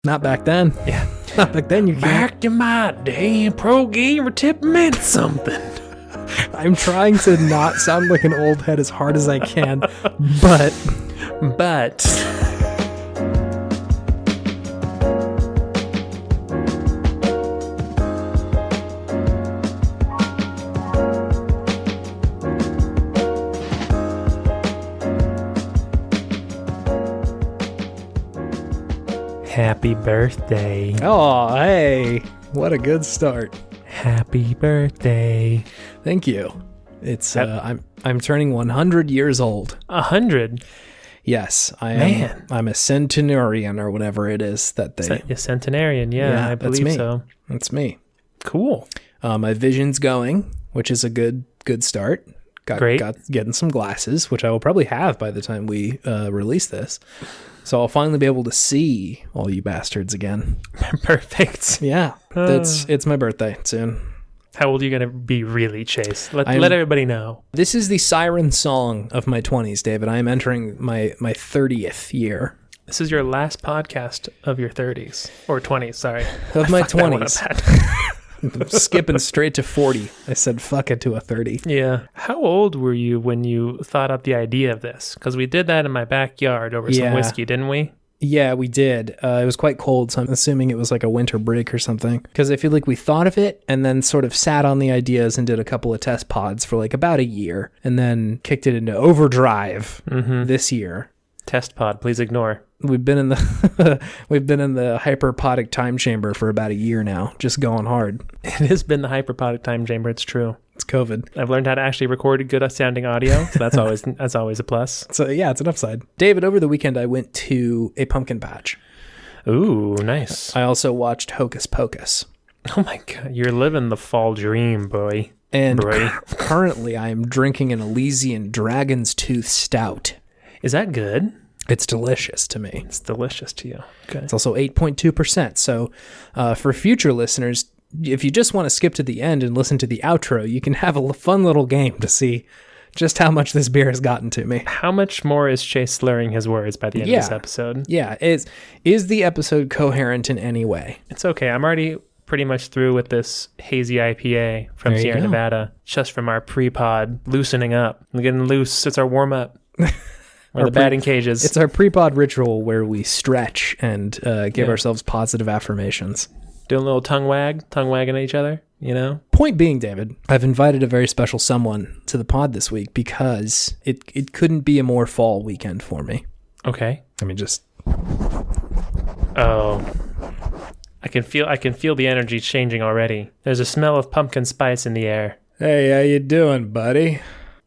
Not back then. Yeah. Not back then, you can't. Back in my day, pro gamer tip meant something. I'm trying to not sound like an old head as hard as I can, but... Happy birthday. Oh, hey. What a good start. Happy birthday. Thank you. It's I'm turning 100 years old. 100? Yes, I am. Man. I'm a centenarian or whatever it is that they... A centenarian, yeah, I believe me. so. That's me. Cool. My vision's going, which is a good start. Great. Got getting some glasses, which I will probably have by the time we release this. So I'll finally be able to see all you bastards again. Perfect. Yeah, it's my birthday soon. How old are you going to be really, Chase? Let everybody know. This is the siren song of my 20s, David. I am entering my 30th year. This is your last podcast of your 30s. Or 20s, sorry. Of my 20s. I'm skipping straight to 40. I said fuck it to a 30. Yeah. How old were you when you thought up the idea of this? Because we did that in my backyard over some whiskey, didn't we? Yeah, we did. It was quite cold, so I'm assuming it was like a winter break or something. Because I feel like we thought of it and then sort of sat on the ideas and did a couple of test pods for like about a year and then kicked it into overdrive this year. Test pod, please ignore. We've been in the hyperpodic time chamber for about a year now, just going hard. It has been the hyperpodic time chamber. It's true. It's COVID. I've learned how to actually record good sounding audio, so that's always a plus. So yeah, it's an upside. David, over the weekend I went to a pumpkin patch. Ooh, nice. I also watched Hocus Pocus. Oh my god, you're living the fall dream, boy. And currently I am drinking an Elysian Dragon's Tooth Stout. Is that good? It's delicious to me. It's delicious to you. Okay. It's also 8.2%. So for future listeners, if you just want to skip to the end and listen to the outro, you can have a fun little game to see just how much this beer has gotten to me. How much more is Chase slurring his words by the end of this episode? Yeah. Is the episode coherent in any way? It's okay. I'm already pretty much through with this hazy IPA from Sierra Nevada, just from our pre-pod loosening up. We're getting loose. It's our warm-up. Or the batting cages. It's our pre-pod ritual where we stretch and give ourselves positive affirmations. Doing a little tongue wagging at each other, you know? Point being, David, I've invited a very special someone to the pod this week because it couldn't be a more fall weekend for me. Okay. I mean, just... Oh. I can feel the energy changing already. There's a smell of pumpkin spice in the air. Hey, how you doing, buddy?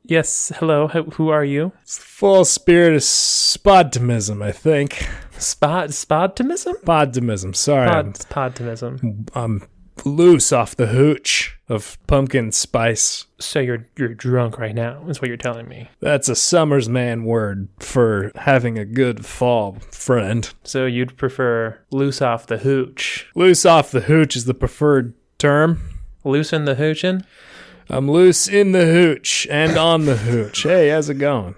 Yes, hello. Who are you? It's full spirit of Podtimism, I think. Podtimism? Podtimism, sorry. Podtimism. I'm loose off the hooch of pumpkin spice. So you're drunk right now, is what you're telling me. That's a summer's man word for having a good fall, friend. So you'd prefer loose off the hooch. Loose off the hooch is the preferred term. Loosen the hoochin'? I'm loose in the hooch and on the hooch. Hey, how's it going?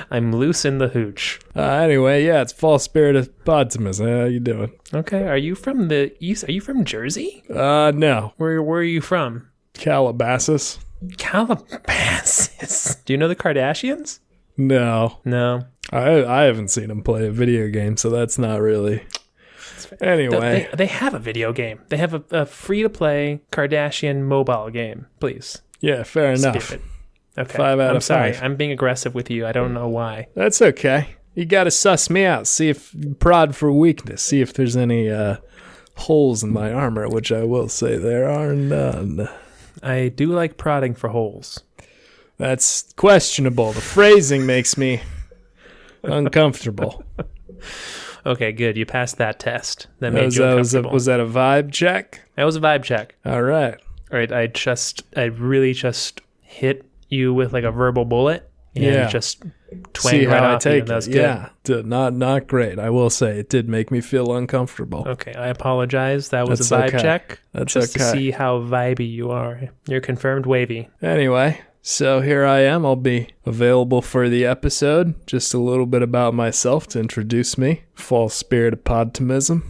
I'm loose in the hooch. Anyway, yeah, it's fall spirit of Podtimists. How you doing? Okay, are you from the east? Are you from Jersey? No. Where are you from? Calabasas. Calabasas. Do you know the Kardashians? No. I haven't seen them play a video game, so that's not really... Anyway. They have a video game. They have a free-to-play Kardashian mobile game. Please. Yeah, fair enough. Okay. 5 out of 5. Sorry, I'm being aggressive with you. I don't know why. That's okay. You got to suss me out. See if prod for weakness. See if there's any holes in my armor, which I will say there are none. I do like prodding for holes. That's questionable. The phrasing makes me uncomfortable. Okay, good. You passed that test. That made you uncomfortable. Was that a vibe check? That was a vibe check. All right. I really just hit you with like a verbal bullet. And just twanged right off you. That was good. Yeah, not great. I will say it did make me feel uncomfortable. Okay, I apologize. That was a vibe check. That's just to see how vibey you are. You're confirmed wavy. Anyway, so here I am. I'll be available for the episode. Just a little bit about myself to introduce me. False spirit of Podtimism.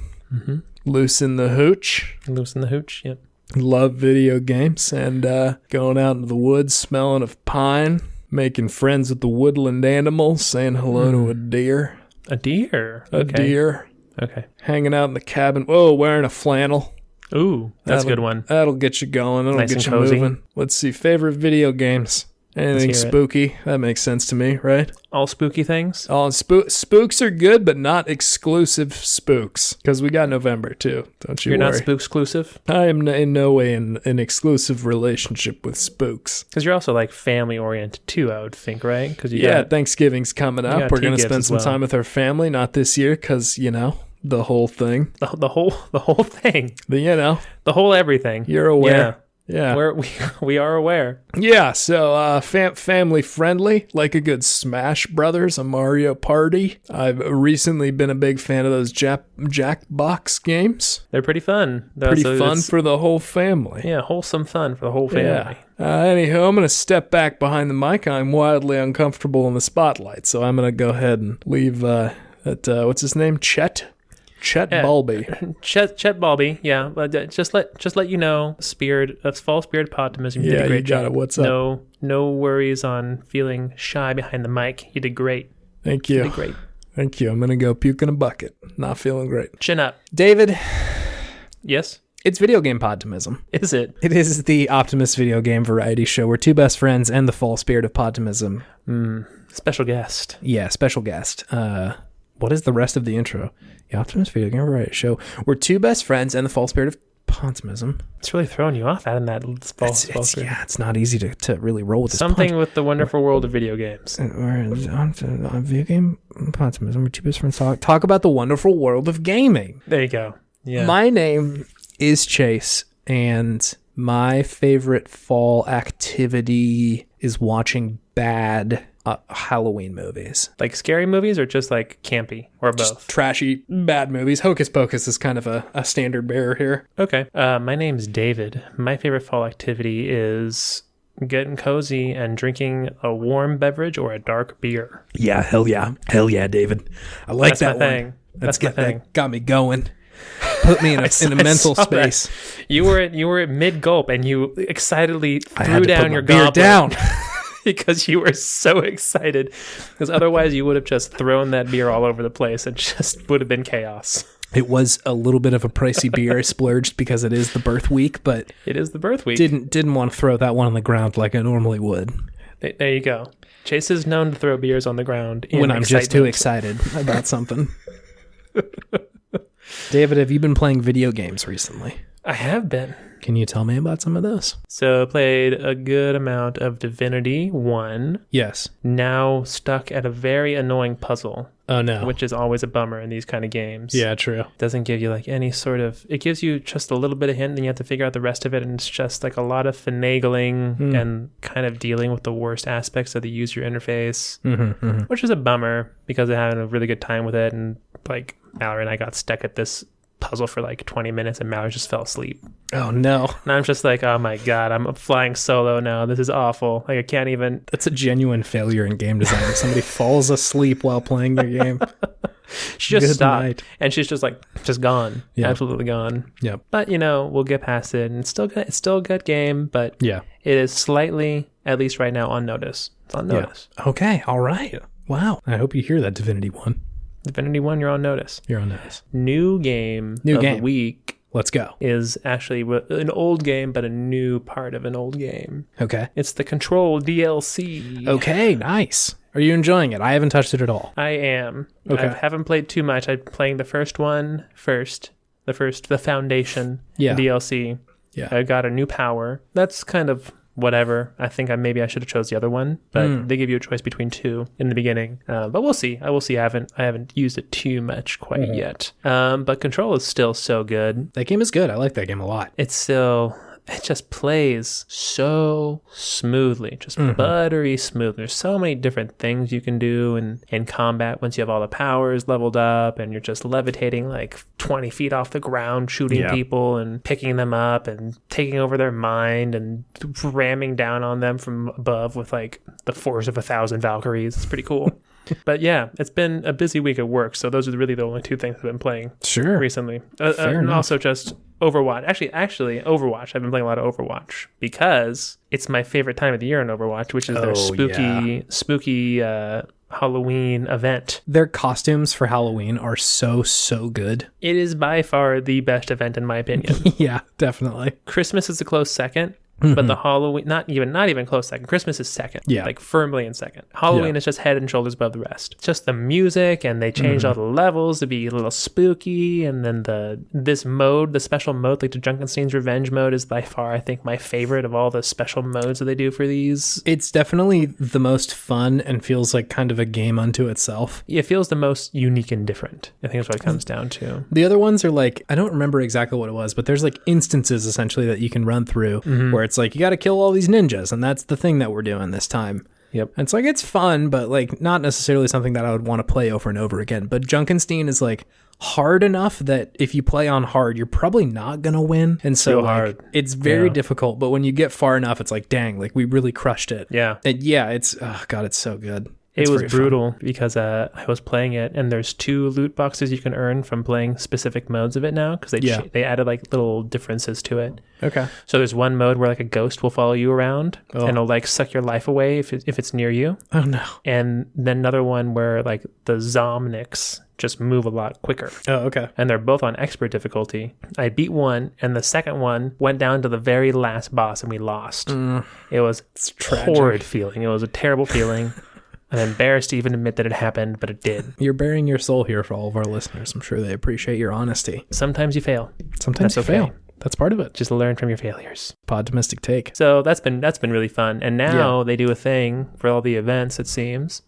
Loose in the hooch. Loose in the hooch, yep. Love video games and going out into the woods, smelling of pine, making friends with the woodland animals, saying hello to a deer. A deer? A deer. Okay. Hanging out in the cabin. Whoa, wearing a flannel. Ooh, that's a good one. That'll get you going. That'll Nice get and you cozy. moving. Let's see. Favorite video games? Anything Let's hear it. spooky? That makes sense to me, right? All spooky things? Oh, spooks are good, but not exclusive spooks. Because we got November, too. Don't you You're worry. not spook-exclusive? I am in no way in an exclusive relationship with spooks. Because you're also like family-oriented too, I would think, right? Because Thanksgiving's coming up. got We're two going to gifts spend as some well. time with our family. Not this year, because, the whole thing. the whole thing. The The whole everything. you're aware. Yeah. We are aware. Yeah, so family friendly, like a good Smash Brothers, a Mario Party. I've recently been a big fan of those Jackbox games. They're pretty fun. Pretty fun for the whole family. Yeah, wholesome fun for the whole family. Yeah. Anywho, I'm going to step back behind the mic. I'm wildly uncomfortable in the spotlight, so I'm going to go ahead and leave what's his name? Chet Balby. Chet Balby, yeah. But just let you know, fall spirit Podtimists, you did a great you got job. it. What's up? No worries on feeling shy behind the mic. You did great. Thank you. You did great. Thank you. I'm going to go puke in a bucket. Not feeling great. Chin up. David, Yes? it's video game Podtimism. Is it? It is the Optimist video game variety show. We're two best friends and the fall spirit of Podtimism. Special guest. Yeah, special guest. What is the rest of the intro? The Optimist video game variety show. We're two best friends and the fall spirit of Podtimism. It's really throwing you off adding that fall spirit. Yeah, it's not easy to really roll with this. Something with the wonderful world of video games. We're on video game Podtimism. We're two best friends. Talk about the wonderful world of gaming. There you go. Yeah. My name is Chase, and my favorite fall activity is watching bad Halloween movies. Like scary movies or just like campy or both? Just trashy, bad movies. Hocus Pocus is kind of a standard bearer here. Okay. My name's David. My favorite fall activity is getting cozy and drinking a warm beverage or a dark beer. Yeah, hell yeah. Hell yeah, David. I like That's my that thing. one. That's my thing. That got me going. Put me in a mental saw that. space. You were at mid gulp and you excitedly I threw had to down put your my beer goblet down. because you were so excited. Because otherwise you would have just thrown that beer all over the place and just would have been chaos. It was a little bit of a pricey beer. I splurged because it is the birth week, but It is the birth week. didn't want to throw that one on the ground like I normally would There you go. Chase is known to throw beers on the ground when I'm just too excited about something. David, have you been playing video games recently? I have been. Can you tell me about some of those? So I played a good amount of Divinity 1. Yes. Now stuck at a very annoying puzzle, Oh, no. which is always a bummer in these kind of games. Yeah, true. Doesn't give you like any sort of, it gives you just a little bit of hint, then you have to figure out the rest of it, and it's just like a lot of finagling and kind of dealing with the worst aspects of the user interface, which is a bummer because I'm having a really good time with it. And like Mallory and I got stuck at this puzzle for like 20 minutes and Mallory just fell asleep. Oh, no. And I'm just like, oh my God, I'm flying solo now. This is awful. Like I can't even. That's a genuine failure in game design. If somebody falls asleep while playing your game. She just Good stopped night. and she's just like, just gone. Yeah. Absolutely gone. Yep. But we'll get past it, and it's still a good game, but Yeah. it is slightly, at least right now, on notice. It's on notice. Yeah. Okay. All right. Wow. I hope you hear that, Divinity 1. Divinity 1, you're on notice. You're on notice. New game of the week Let's go. is actually an old game, but a new part of an old game. Okay. It's the Control DLC. Okay. Nice. Are you enjoying it? I haven't touched it at all. I am. Okay. I haven't played too much. I'm playing the first one first. The Foundation DLC. Yeah. I got a new power. That's kind of whatever. I think maybe I should have chose the other one, but they give you a choice between two in the beginning. But we'll see. I will see. I haven't used it too much quite yet. But Control is still so good. That game is good. I like that game a lot. It just plays so smoothly, just buttery smooth. There's so many different things you can do in combat once you have all the powers leveled up and you're just levitating like 20 feet off the ground, shooting people and picking them up and taking over their mind and ramming down on them from above with like the force of 1,000 Valkyries. It's pretty cool. But yeah, it's been a busy week at work, so those are really the only two things I've been playing recently. And enough. Also just Overwatch. Actually, Overwatch. I've been playing a lot of Overwatch because it's my favorite time of the year in Overwatch, which is their spooky Halloween event. Their costumes for Halloween are so good. It is by far the best event in my opinion. Yeah, definitely. Christmas is a close second. But the Halloween, not even close second. Christmas is second, like firmly in second. Halloween is just head and shoulders above the rest. Just the music, and they changed all the levels to be a little spooky. And then this mode, the special mode, like the Junkenstein's Revenge mode, is by far, I think, my favorite of all the special modes that they do for these. It's definitely the most fun and feels like kind of a game unto itself. It feels the most unique and different. I think that's what it comes down to. The other ones are like, I don't remember exactly what it was, but there's like instances essentially that you can run through where it's like, you got to kill all these ninjas, and that's the thing that we're doing this time. Yep. And it's like, it's fun, but like not necessarily something that I would want to play over and over again. But Junkenstein is like hard enough that if you play on hard, you're probably not going to win. And so like, it's very difficult, but when you get far enough, it's like, dang, like we really crushed it. Yeah. And yeah, it's, oh God, it's so good. It was brutal because I was playing it, and there's 2 loot boxes you can earn from playing specific modes of it now, because they added like little differences to it. Okay. So there's one mode where like a ghost will follow you around and it'll like suck your life away if it's near you. Oh no. And then another one where like the Zomniks just move a lot quicker. Oh, okay. And they're both on expert difficulty. I beat one, and the second one went down to the very last boss, and we lost. It was a horrid feeling. It was a terrible feeling. I'm embarrassed to even admit that it happened, but it did. You're bearing your soul here for all of our listeners. I'm sure they appreciate your honesty. Sometimes you fail. Sometimes you fail. That's part of it. Just learn from your failures. Podtimistic take. So that's been really fun. And now they do a thing for all the events, it seems,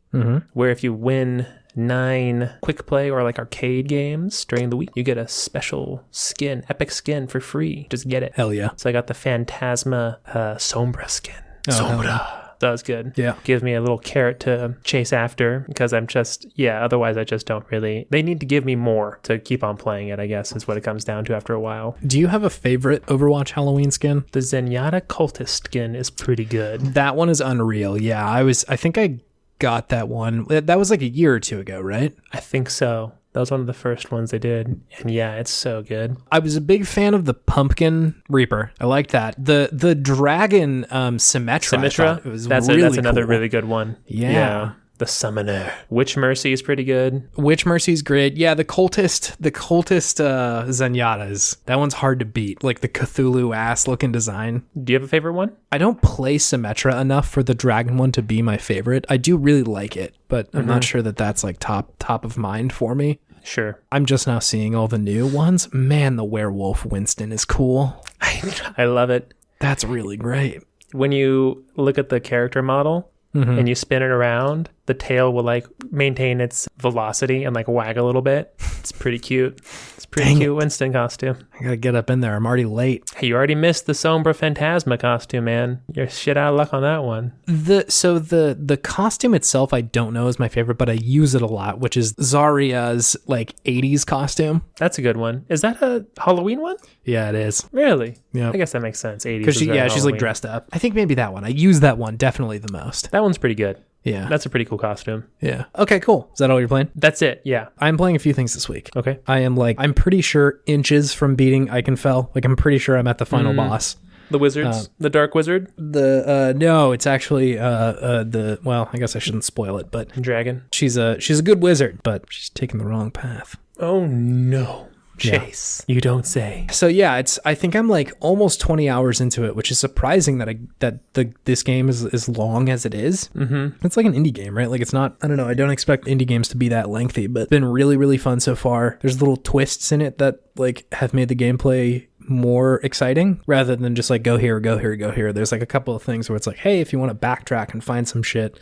where if you win 9 quick play or like arcade games during the week, you get a special skin, epic skin for free. Just get it. Hell yeah. So I got the Phantasma Sombra skin. Sombra. That was good. Yeah. Gives me a little carrot to chase after, because I'm just, otherwise I just don't really, they need to give me more to keep on playing it, I guess, is what it comes down to after a while. Do you have a favorite Overwatch Halloween skin? The Zenyatta Cultist skin is pretty good. That one is unreal. Yeah, I think I got that one. That was like a year or 2 ago, right? I think so. That was one of the first ones they did. And yeah, it's so good. I was a big fan of the Pumpkin Reaper. I liked that. The Dragon Symmetra. That's another really good one. Yeah. The Summoner. Witch Mercy is pretty good. Witch Mercy's great. Yeah, the cultist Zenyatta's. That one's hard to beat. Like the Cthulhu ass looking design. Do you have a favorite one? I don't play Symmetra enough for the Dragon one to be my favorite. I do really like it, but I'm not sure that that's like top of mind for me. Sure. I'm just now seeing all the new ones. Man, the werewolf Winston is cool. I love it. That's really great. When you look at the character model and you spin it around, the tail will like maintain its velocity and like wag a little bit. It's pretty cute. It's pretty cute Winston costume. I gotta get up in there. I'm already late. Hey, you already missed the Sombra Phantasma costume, man. You're shit out of luck on that one. The costume itself, I don't know is my favorite, but I use it a lot, which is Zarya's like 80s costume. That's a good one. Is that a Halloween one? Yeah, it is. Really? Yeah. I guess that makes sense. 80s. Because she's like dressed up. I think maybe that one. I use that one definitely the most. That one's pretty good. Yeah. That's a pretty cool costume. Yeah. Okay, cool. Is that all you're playing? That's it. Yeah. I'm playing a few things this week. Okay. I'm pretty sure inches from beating Eichenfell. Like, I'm pretty sure I'm at the final boss. The wizards? The Dark Wizard? No, it's actually, well, I guess I shouldn't spoil it, but Dragon. She's a good wizard, but she's taking the wrong path. Oh, no. Chase. Yeah. You don't say. So yeah, I think I'm like almost 20 hours into it, which is surprising that this game is as long as it is. Mm-hmm. It's like an indie game, right? Like it's not, I don't know, I don't expect indie games to be that lengthy, but it's been really, really fun so far. There's little twists in it that like have made the gameplay more exciting rather than just like go here, go here, go here. There's like a couple of things where it's like, hey, if you want to backtrack and find some shit,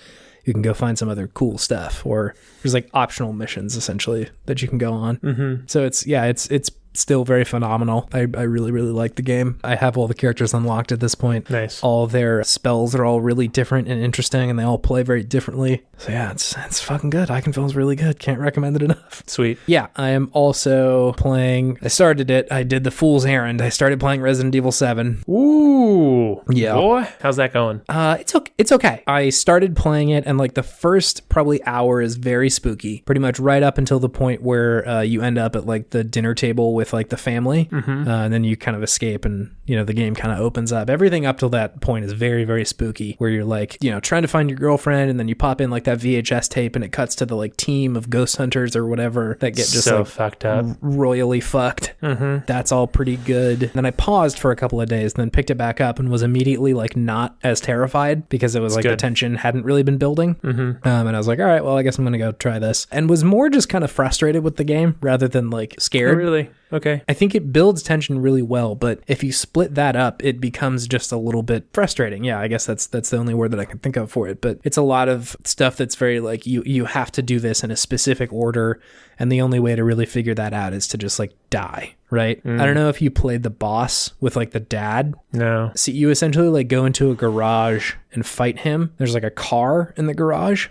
you can go find some other cool stuff, or there's like optional missions essentially that you can go on. Mm-hmm. So it's still very phenomenal. I really, really like the game. I have all the characters unlocked at this point. Nice. All their spells are all really different and interesting, and they all play very differently. So yeah, it's fucking good. Iconfill's really good. Can't recommend it enough. Sweet. Yeah, I am also playing... I started it. I did the fool's errand. I started playing Resident Evil 7. Ooh. Yeah. Boy, how's that going? It's okay. I started playing it, and like the first probably hour is very spooky. Pretty much right up until the point where you end up at like the dinner table with like the family, and then you kind of escape, and you know the game kind of opens up. Everything up till that point is very, very spooky, where you're like, you know, trying to find your girlfriend, and then you pop in like that VHS tape, and it cuts to the like team of ghost hunters or whatever that get just so like fucked up, royally fucked. That's all pretty good. Then I paused for a couple of days, and then picked it back up, and was immediately like not as terrified because it was like the tension hadn't really been building. And I was like, all right, well, I guess I'm gonna go try this, and was more just kind of frustrated with the game rather than like scared. Oh, really? Okay. I think it builds tension really well, but if you split that up, it becomes just a little bit frustrating. Yeah, I guess that's the only word that I can think of for it. But it's a lot of stuff that's very like you have to do this in a specific order, and the only way to really figure that out is to just like die, right? I don't know if you played the boss with like the dad. No. See, you essentially like go into a garage and fight him. There's like a car in the garage.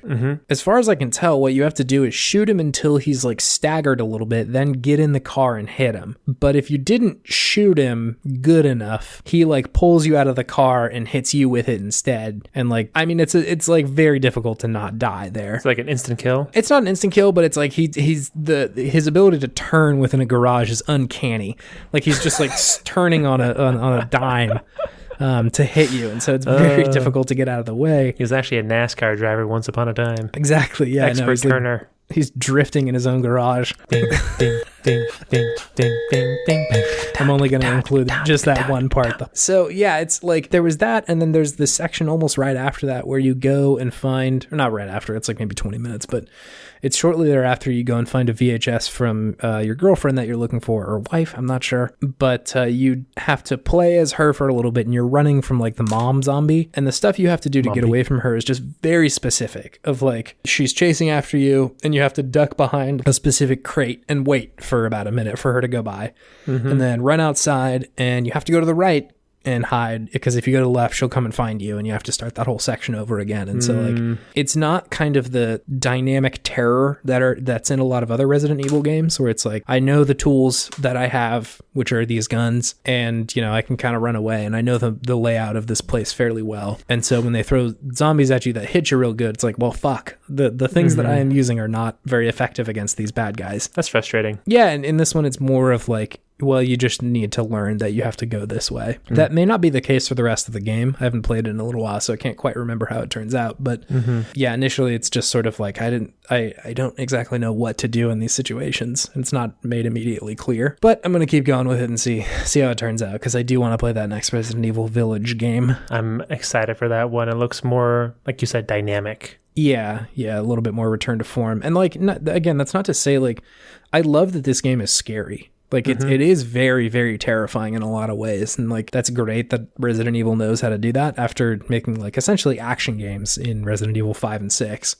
As far as I can tell, what you have to do is shoot him until he's like staggered a little bit, then get in the car and hit him. But if you didn't shoot him good enough, he like pulls you out of the car and hits you with it instead. And like, I mean, it's like very difficult to not die there. It's like an instant kill. It's not an instant kill, but it's like his ability to turn within a garage is uncanny. Like he's just like turning on a dime to hit you, and so it's very difficult to get out of the way. He was actually a NASCAR driver once upon a time. Exactly, yeah. Expert turner. He's drifting in his own garage. Ding, ding, ding, ding, ding, ding, ding. I'm only going to include just that one part, though. So, yeah, it's like there was that, and then there's this section almost right after that where you go and find, or not right after, it's like maybe 20 minutes, but it's shortly thereafter you go and find a VHS from your girlfriend that you're looking for, or wife, I'm not sure. But you have to play as her for a little bit, and you're running from like the mom zombie. And the stuff you have to do to get away from her is just very specific of like, she's chasing after you, and you have to duck behind a specific crate and wait for about a minute for her to go by. And then run outside, and you have to go to the right and hide, because if you go to the left, she'll come and find you, and you have to start that whole section over again. And so like it's not kind of the dynamic terror that's in a lot of other Resident Evil games, where it's like, I know the tools that I have, which are these guns, and you know, I can kind of run away, and I know the layout of this place fairly well. And so when they throw zombies at you that hit you real good, it's like, well, fuck, the things that I am using are not very effective against these bad guys. That's frustrating. Yeah, and in this one it's more of like, well, you just need to learn that you have to go this way. That may not be the case for the rest of the game. I haven't played it in a little while, so I can't quite remember how it turns out. But yeah, initially it's just sort of like, I don't exactly know what to do in these situations. It's not made immediately clear. But I'm going to keep going with it and see how it turns out, because I do want to play that next Resident Evil Village game. I'm excited for that one. It looks more, like you said, dynamic. Yeah, a little bit more return to form. And like, again, that's not to say like, I love that this game is scary. Like it is very, very terrifying in a lot of ways. And like, that's great that Resident Evil knows how to do that after making like essentially action games in Resident Evil 5 and 6.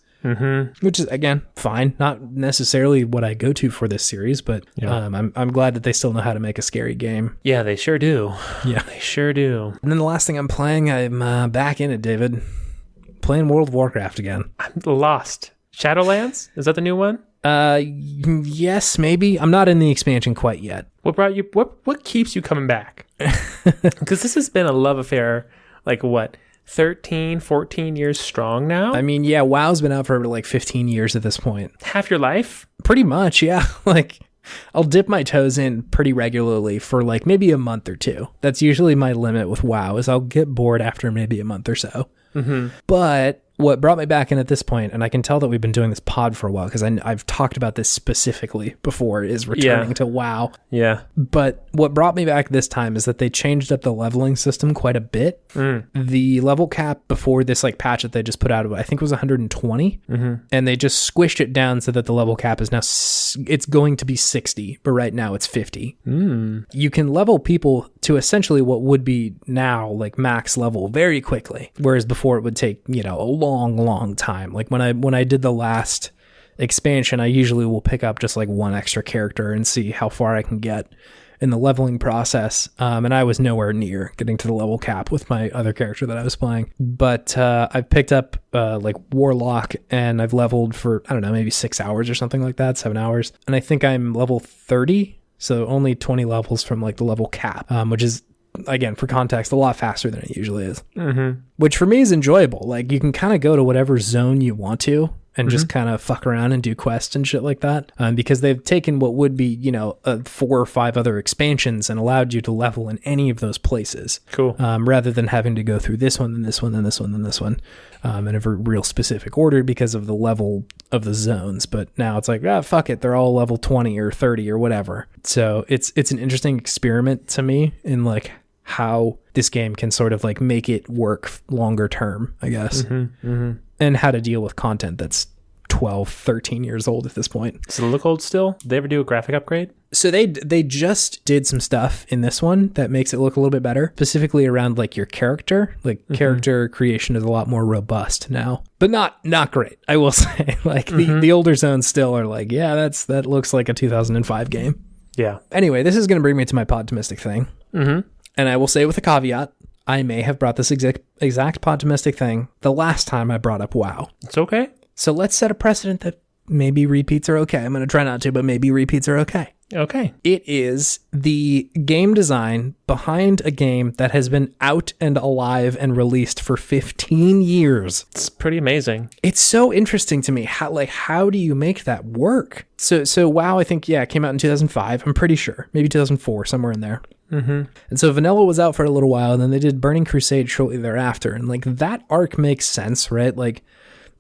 Which is, again, fine. Not necessarily what I go to for this series, but I'm glad that they still know how to make a scary game. Yeah, they sure do. Yeah, they sure do. And then the last thing I'm playing, I'm back in it, David. Playing World of Warcraft again. I'm lost. Shadowlands? Is that the new one? Yes, maybe. I'm not in the expansion quite yet. What brought you? What keeps you coming back? Because this has been a love affair. Like what? 13, 14 years strong now? I mean, yeah, WoW's been out for like 15 years at this point. Half your life? Pretty much, yeah. Like, I'll dip my toes in pretty regularly for like maybe a month or two. That's usually my limit with WoW, is I'll get bored after maybe a month or so. But what brought me back in at this point, and I can tell that we've been doing this pod for a while because I've talked about this specifically before, is returning to WoW. Yeah. But what brought me back this time is that they changed up the leveling system quite a bit. The level cap before this like patch that they just put out, I think was 120. And they just squished it down so that the level cap is now, it's going to be 60, but right now it's 50. You can level people to essentially what would be now like max level very quickly, whereas before it would take, you know, a long time. Like when I did the last expansion, I usually will pick up just like one extra character and see how far I can get in the leveling process. And I was nowhere near getting to the level cap with my other character that I was playing. But I've picked up like Warlock, and I've leveled for, I don't know, maybe 6 hours or something like that, 7 hours. And I think I'm level 30, so only 20 levels from like the level cap, which is, again, for context, a lot faster than it usually is. Which for me is enjoyable. Like, you can kind of go to whatever zone you want to and just kind of fuck around and do quests and shit like that, because they've taken what would be, you know, 4 or 5 other expansions and allowed you to level in any of those places. Cool. Rather than having to go through this one, then this one, then this one, then this one, in a real specific order because of the level of the zones. But now it's like, fuck it, they're all level 20 or 30 or whatever. So it's an interesting experiment to me in like how this game can sort of like make it work longer term, I guess. And how to deal with content that's 12, 13 years old at this point. Does it look old still? Did they ever do a graphic upgrade? So they just did some stuff in this one that makes it look a little bit better, specifically around like your character. Like character creation is a lot more robust now, but not great, I will say. Like the older zones still are like, yeah, that looks like a 2005 game. Yeah. Anyway, this is going to bring me to my Podtimistic thing. And I will say with a caveat, I may have brought this exact Podtimistic thing the last time I brought up WoW. It's okay. So let's set a precedent that maybe repeats are okay. I'm going to try not to, but maybe repeats are okay. Okay. It is the game design behind a game that has been out and alive and released for 15 years. It's pretty amazing. It's so interesting to me. How do you make that work? So WoW, I think, it came out in 2005. I'm pretty sure. Maybe 2004, somewhere in there. And so Vanilla was out for a little while, and then they did Burning Crusade shortly thereafter. And like that arc makes sense, right? Like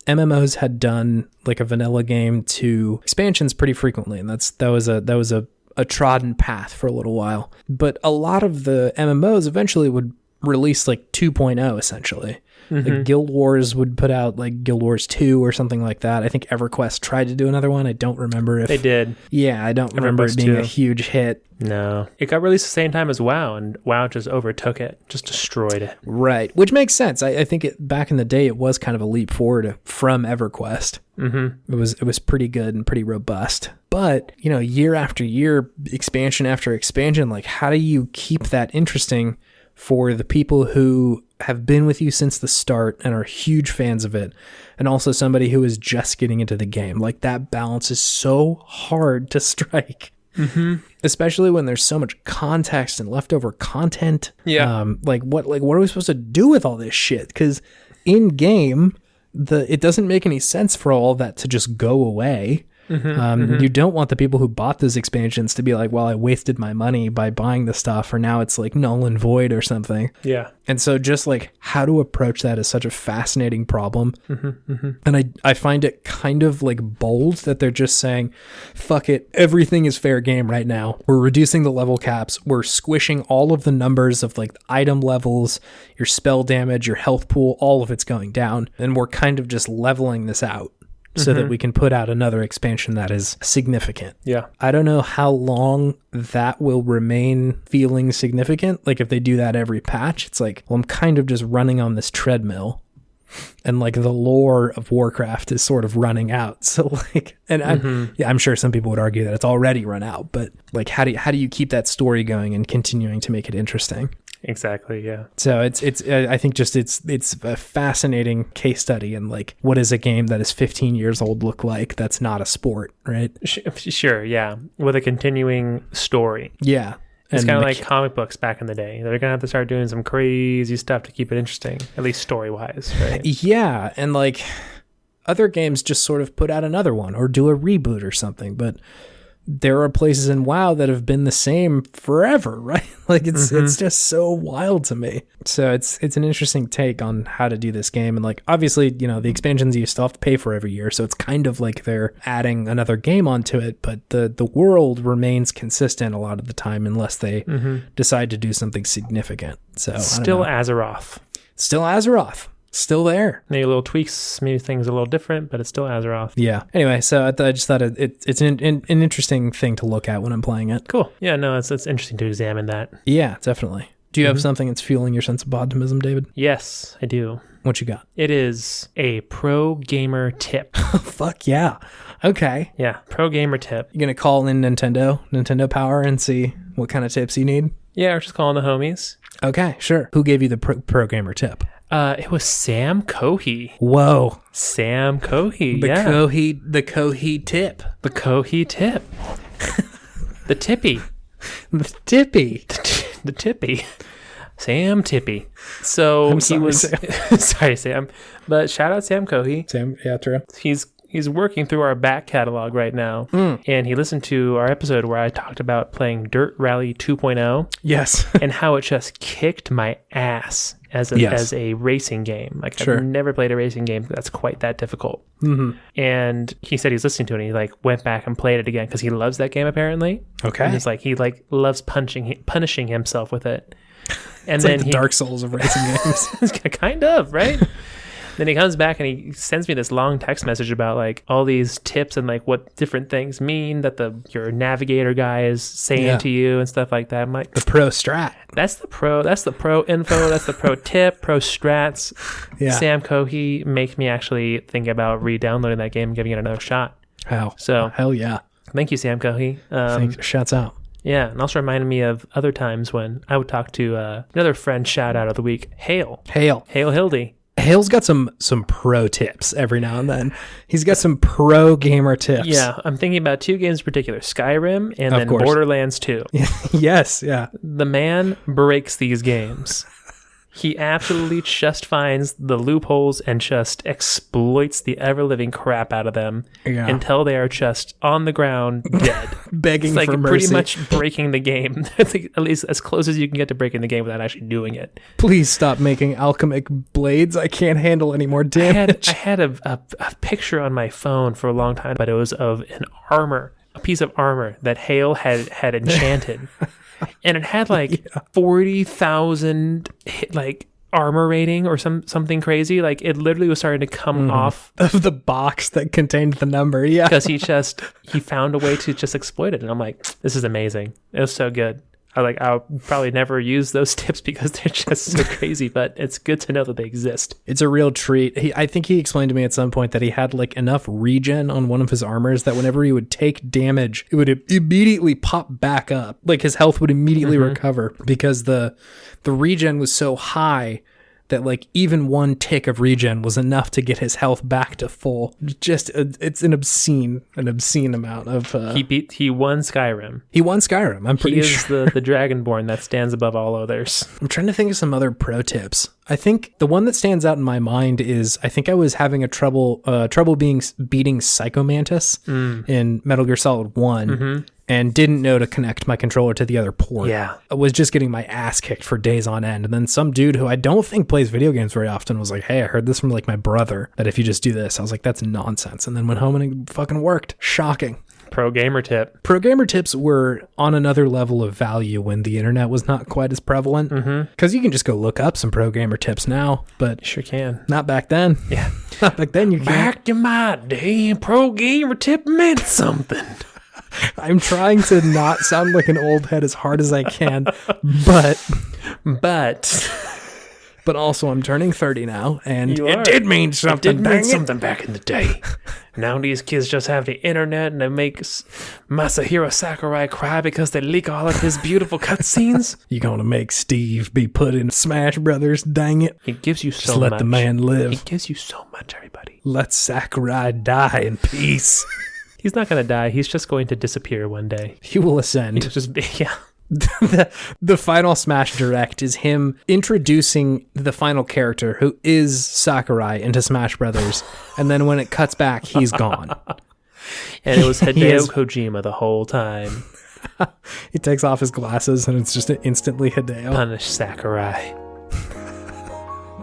MMOs had done like a vanilla game to expansions pretty frequently, and that was a trodden path for a little while. But a lot of the MMOs eventually would release like 2.0 essentially. Like Guild Wars would put out like Guild Wars 2 or something like that. I think EverQuest tried to do another one. I don't remember if they did. Yeah, I don't remember it being a huge hit. No. It got released the same time as WoW, and WoW just overtook it, just destroyed it. Right, which makes sense. I think back in the day, it was kind of a leap forward from EverQuest. It was pretty good and pretty robust. But, you know, year after year, expansion after expansion, like how do you keep that interesting for the people who have been with you since the start and are huge fans of it, and also somebody who is just getting into the game? Like that balance is so hard to strike. Especially when there's so much context and leftover content. Like what are we supposed to do with all this shit? Because in game, it doesn't make any sense for all that to just go away. You don't want the people who bought those expansions to be like, well, I wasted my money by buying the stuff, or now it's like null and void or something. Yeah. And so just like how to approach that is such a fascinating problem. And I find it kind of like bold that they're just saying, fuck it, everything is fair game right now. We're reducing the level caps. We're squishing all of the numbers of like the item levels, your spell damage, your health pool, all of it's going down. And we're kind of just leveling this out so that we can put out another expansion that is significant. Yeah. I don't know how long that will remain feeling significant. Like if they do that every patch, it's like, well, I'm kind of just running on this treadmill, and like the lore of Warcraft is sort of running out. So like, and I'm sure some people would argue that it's already run out, but like, how do you keep that story going and continuing to make it interesting? Exactly. Yeah. So it's I think just it's a fascinating case study in like, what does a game that is 15 years old look like? That's not a sport, right? Sure. Yeah. With a continuing story. Yeah. It's kind of like comic books back in the day. They're going to have to start doing some crazy stuff to keep it interesting, at least story-wise, right? Yeah, and like other games just sort of put out another one or do a reboot or something, but there are places in WoW that have been the same forever, right? Like it's just so wild to me. So it's an interesting take on how to do this game. And like, obviously, you know, the expansions you still have to pay for every year. So it's kind of like they're adding another game onto it, but the world remains consistent a lot of the time unless they decide to do something significant. So still Azeroth. Still Azeroth. Still there. Maybe little tweaks, maybe things a little different, but it's still Azeroth. Yeah. Anyway, so I just thought it's an interesting thing to look at when I'm playing it. Cool. Yeah, no, it's interesting to examine that. Yeah, definitely. Do you have something that's fueling your sense of optimism, David? Yes, I do. What you got? It is a pro gamer tip. Fuck yeah. Okay. Yeah, pro gamer tip. You gonna call in Nintendo Power, and see what kind of tips you need? Yeah, we're just calling the homies. Okay, sure. Who gave you the pro gamer tip? It was Sam Cohey. Whoa. Sam Cohey, The yeah. Cohey tip. The Cohey tip. The Tippy. The Tippy. The Tippy. Sam Tippy. So I'm sorry, he was... Sam. Sorry, Sam. But shout out Sam Cohey. Sam, yeah, true. He's working through our back catalog right now. And he listened to our episode where I talked about playing Dirt Rally 2.0. Yes. And how it just kicked my ass as a racing game. Like, Sure. I've never played a racing game that's quite that difficult. And he said he's listening to it, and he like went back and played it again because he loves that game apparently. Okay. And it's like he like loves punishing himself with it. And It's then like the Dark Souls of racing games. kind of, right? Then he comes back and he sends me this long text message about like all these tips and like what different things mean that your navigator guy is saying to you and stuff like that. I'm like, The pro strat. that's the pro info, that's the pro tip, pro strats. Yeah. Sam Cohey make me actually think about re-downloading that game and giving it another shot. How? So Hell yeah. thank you, Sam Cohey. Shouts out. Yeah, and also reminded me of other times when I would talk to another friend shout out of the week, Hale Hildy. Hale's got some pro tips every now and then. He's got some pro gamer tips. Yeah, I'm thinking about two games in particular, Skyrim and then course. Borderlands 2. Yes, yeah. The man breaks these games. He absolutely just finds the loopholes and just exploits the ever-living crap out of them until they are just on the ground dead. Begging it's like for mercy. pretty much breaking the game. It's like at least as close as you can get to breaking the game without actually doing it. Please stop making alchemic blades. I can't handle any more damage. I had a picture on my phone for a long time, but it was of a piece of armor that Hale had enchanted. And it had like 40,000 like armor rating or something crazy. Like it literally was starting to come off of the box that contained the number. Yeah. Because he found a way to just exploit it. And I'm like, this is amazing. It was so good. I'll probably never use those tips because they're just so crazy, but it's good to know that they exist. It's a real treat. I think he explained to me at some point that he had like enough regen on one of his armors that whenever he would take damage, it would immediately pop back up. Like his health would immediately recover because the regen was so high that like even one tick of regen was enough to get his health back to full. Just it's an obscene amount of. He won Skyrim. He won Skyrim. I'm pretty sure. He is the Dragonborn that stands above all others. I'm trying to think of some other pro tips. I think the one that stands out in my mind is I think I was having trouble beating Psycho Mantis in Metal Gear Solid 1. And didn't know to connect my controller to the other port. Yeah. I was just getting my ass kicked for days on end. And then some dude who I don't think plays video games very often was like, hey, I heard this from like my brother, that if you just do this. I was like, that's nonsense. And then went home and it fucking worked. Shocking. Pro gamer tip. Pro gamer tips were on another level of value when the internet was not quite as prevalent. Because you can just go look up some pro gamer tips now, but sure can. Not back then. Yeah. Not back then. You can't. Back in my day, pro gamer tip meant something. I'm trying to not sound like an old head as hard as I can, but also I'm turning 30 now, and it did mean something. It did mean something back in the day. Now these kids just have the internet, and they make Masahiro Sakurai cry because they leak all of his beautiful cutscenes. You gonna make Steve be put in Smash Brothers? Dang it! He gives you so just much. let the man live. He gives you so much, everybody. Let Sakurai die in peace. He's not going to die. He's just going to disappear one day. He will ascend. He's just, yeah. The final Smash Direct is him introducing the final character, who is Sakurai, into Smash Brothers. And then when it cuts back, he's gone. And it was Hideo Kojima the whole time. He takes off his glasses and it's just instantly Hideo. Punish Sakurai.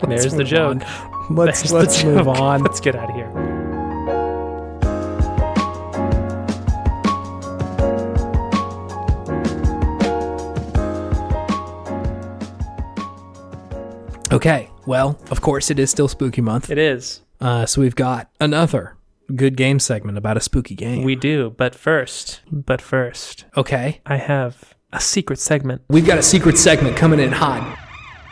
There's the joke. Let's move on. Let's get out of here. Okay, well, of course it is still spooky month. It is. So we've got another good game segment about a spooky game. We do, but first. Okay. I have a secret segment. We've got a secret segment coming in hot.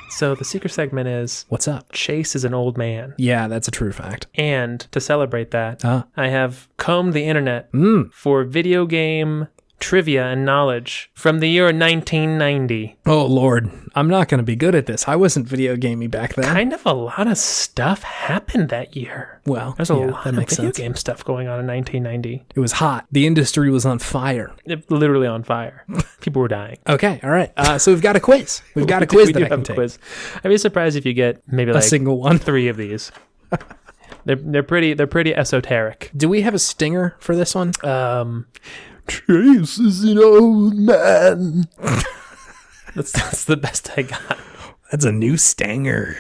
So the secret segment is... What's up? Chase is an old man. Yeah, that's a true fact. And to celebrate that, I have combed the internet for video game trivia and knowledge from the year 1990. Oh, Lord. I'm not going to be good at this. I wasn't video gamey back then. Kind of a lot of stuff happened that year. Well, there's a lot of video game stuff going on in 1990. It was hot. The industry was on fire. Literally on fire. People were dying. Okay, all right. So we've got a quiz. We've got a quiz that I can take. Quiz. I'd be surprised if you get maybe like a single one. 3 of these. They're pretty esoteric. Do we have a stinger for this one? Chase is an old man. That's the best I got. That's a new stanger.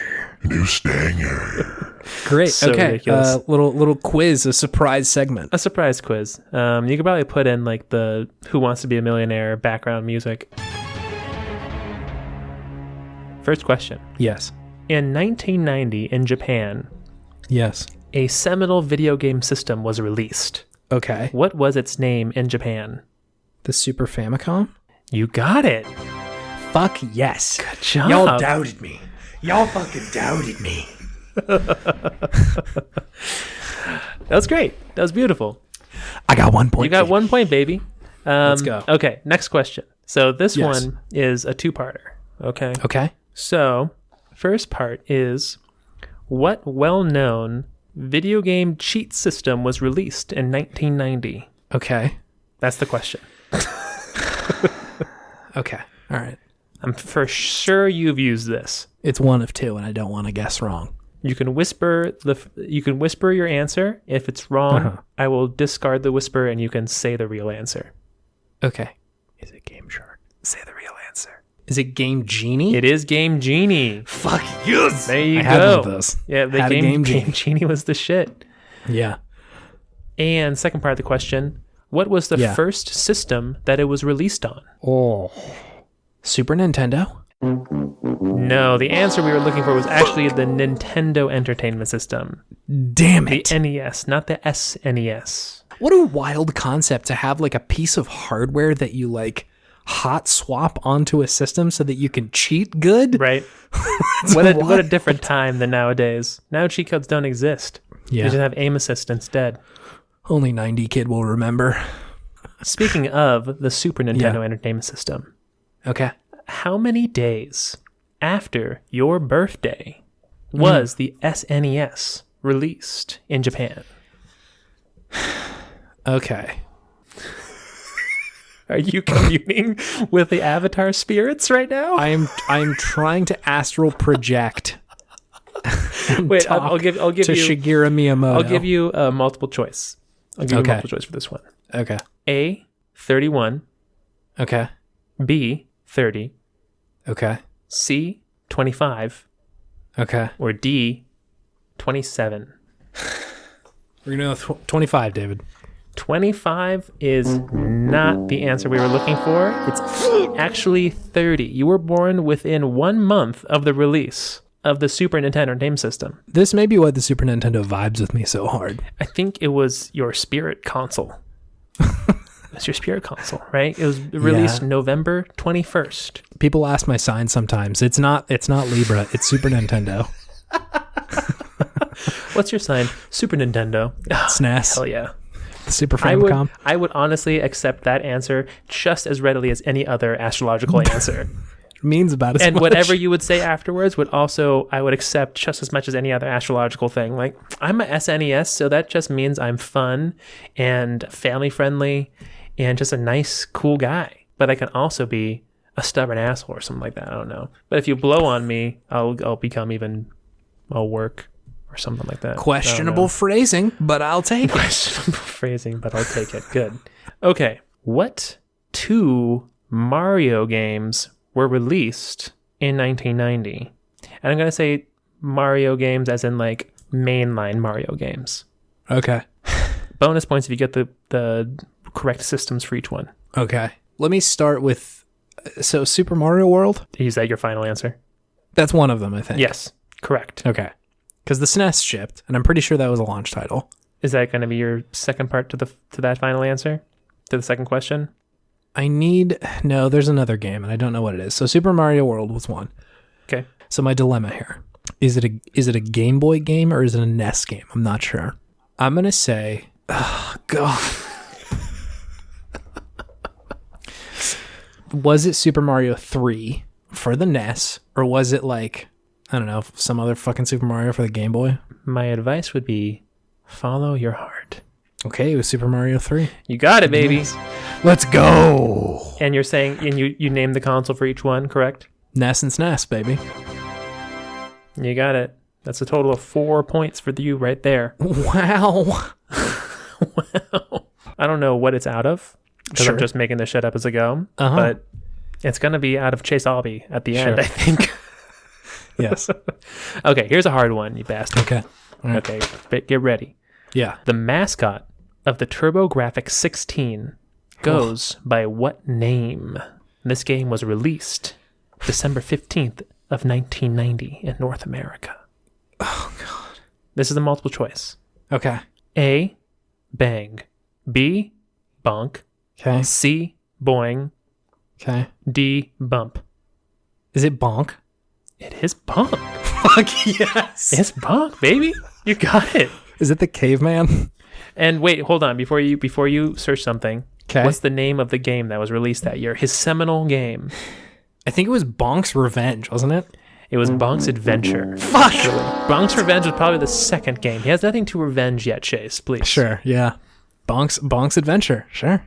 Great. So okay. Ridiculous. Little quiz, a surprise segment. A surprise quiz. You could probably put in like the Who Wants to Be a Millionaire background music. First question. Yes. In 1990 in Japan, yes, a seminal video game system was released. Okay. What was its name in Japan? The Super Famicom? You got it. Fuck yes. Good job. Y'all doubted me. Y'all fucking doubted me. That was great. That was beautiful. I got 1 point. You got 1 point, baby. Let's go. Okay, next question. So this one is a 2-parter. Okay. Okay. So, first part is, what well-known video game cheat system was released in 1990? Okay. That's the question. Okay. All right. I'm for sure you've used this. It's one of 2, and I don't want to guess wrong. You can whisper your answer. If it's wrong, I will discard the whisper, and you can say the real answer. Okay. Is it Game Shark? Say the real answer. Is it Game Genie? It is Game Genie. Fuck yes! There you I go. had one of those. Yeah, the Game Genie was the shit. Yeah. And second part of the question, what was the first system that it was released on? Oh. Super Nintendo? No, the answer we were looking for was actually the Nintendo Entertainment System. Damn it. The NES, not the SNES. What a wild concept to have like a piece of hardware that you like hot swap onto a system so that you can cheat good. Right. What a different time than nowadays. Now cheat codes don't exist. Yeah. You just have aim assist instead. Only 90 kid will remember. Speaking of the Super Nintendo Entertainment System. Okay. How many days after your birthday was the SNES released in Japan? Okay. Are you communing with the Avatar spirits right now? I'm trying to astral project. Wait, I'll give you Shigeru Miyamoto. I'll give you a multiple choice. I'll give you multiple choice for this one. Okay. A, 31. Okay. B, 30. Okay. C, 25. Okay. Or D, 27. We're going to go with 25, David. 25 is not the answer we were looking for. It's actually 30. You were born within 1 month of the release of the Super Nintendo Entertainment System. This may be why the Super Nintendo vibes with me so hard. I think it was your spirit console. It's your spirit console, right? It was released November 21st. People ask my sign sometimes. It's not Libra. It's Super Nintendo. What's your sign? Super Nintendo. SNES. Hell yeah. The Super Famicom. I would honestly accept that answer just as readily as any other astrological answer. Means about as much. And whatever you would say afterwards I would accept just as much as any other astrological thing. Like, I'm a SNES, so that just means I'm fun and family friendly and just a nice, cool guy. But I can also be a stubborn asshole or something like that. I don't know. But if you blow on me, I'll work or something like that. Questionable phrasing, but I'll take it. Questionable phrasing, but I'll take it. Good. Okay. What 2 Mario games were released in 1990? And I'm going to say Mario games as in like mainline Mario games. Okay. Bonus points if you get the correct systems for each one. Okay. Let me start with Super Mario World. Is that your final answer? That's one of them, I think. Yes. Correct. Okay. Because the SNES shipped, and I'm pretty sure that was a launch title. Is that going to be your second part to that final answer? To the second question? No, there's another game, and I don't know what it is. So Super Mario World was one. Okay. So my dilemma here, is it a Game Boy game or is it a NES game? I'm not sure. I'm going to say, oh, God. Was it Super Mario 3 for the NES, or was it like, I don't know, some other fucking Super Mario for the Game Boy? My advice would be follow your heart. Okay, it was Super Mario 3. You got it, baby. Nice. Let's go. And you're saying, and you named the console for each one, correct? NES and SNES, baby. You got it. That's a total of 4 points for you right there. Wow. Wow. I don't know what it's out of, because I'm just making this shit up as I go. But it's going to be out of Chase Albee at the end, I think. Yes. Okay, here's a hard one, you bastard. Okay. All right. Okay, get ready. Yeah. The mascot of the TurboGrafx 16 goes by what name? This game was released December 15th of 1990 in North America. Oh, God. This is the multiple choice. Okay. A, Bang. B, Bonk. Okay. C, Boing. Okay. D, Bump. Is it Bonk? It is Bonk. Fuck yes. It's Bonk, baby. You got it. Is it the caveman? And wait, hold on. Before you search something, Okay. what's the name of the game that was released that year? His seminal game. I think it was Bonk's Revenge, wasn't it? It was Bonk's Adventure. Fuck. Bonk's Revenge was probably the second game. He has nothing to revenge yet, Chase. Please. Sure. Yeah. Bonk's Adventure. Sure.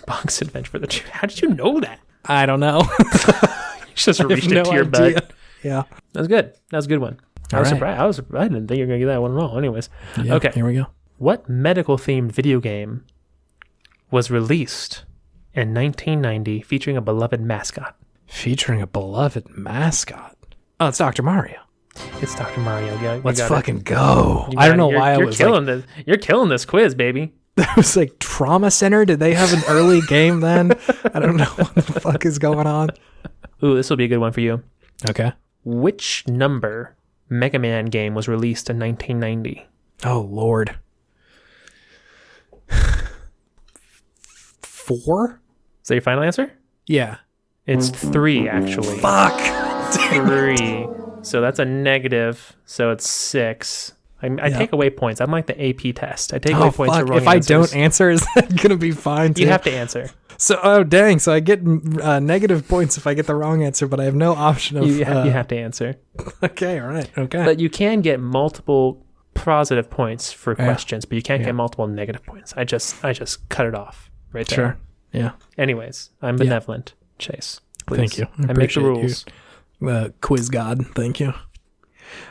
Bonk's Adventure. How did you know that? I don't know. You just reached it to your butt. Yeah. That was good. That was a good one. I was surprised. I didn't think you were going to get that one wrong. Anyways. Yeah, okay. Here we go. What medical-themed video game was released in 1990 featuring a beloved mascot? Featuring a beloved mascot. Oh, it's Dr. Mario. It's Dr. Mario. Yeah, Let's fucking go. I don't know why you're killing this quiz, baby. That was like Trauma Center. Did they have an early game then? I don't know what the fuck is going on. Ooh, this will be a good one for you. Okay. Which number Mega Man game was released in 1990? Oh, Lord. 4? Is that your final answer? Yeah. It's 3, actually. Fuck. 3. So that's a negative. So it's 6. I take away points. I'm like the AP test. I take away points for wrong If answers. I don't answer, is that going to be fine too? You have to answer. So, oh, dang. So I get negative points if I get the wrong answer, but I have no option of... You have to answer. Okay, all right. Okay. But you can get multiple positive points for questions, but you can't get multiple negative points. I just cut it off right there. Sure. Yeah. Anyways, I'm benevolent. Chase, please. Thank you. I make the rules. Quiz god. Thank you.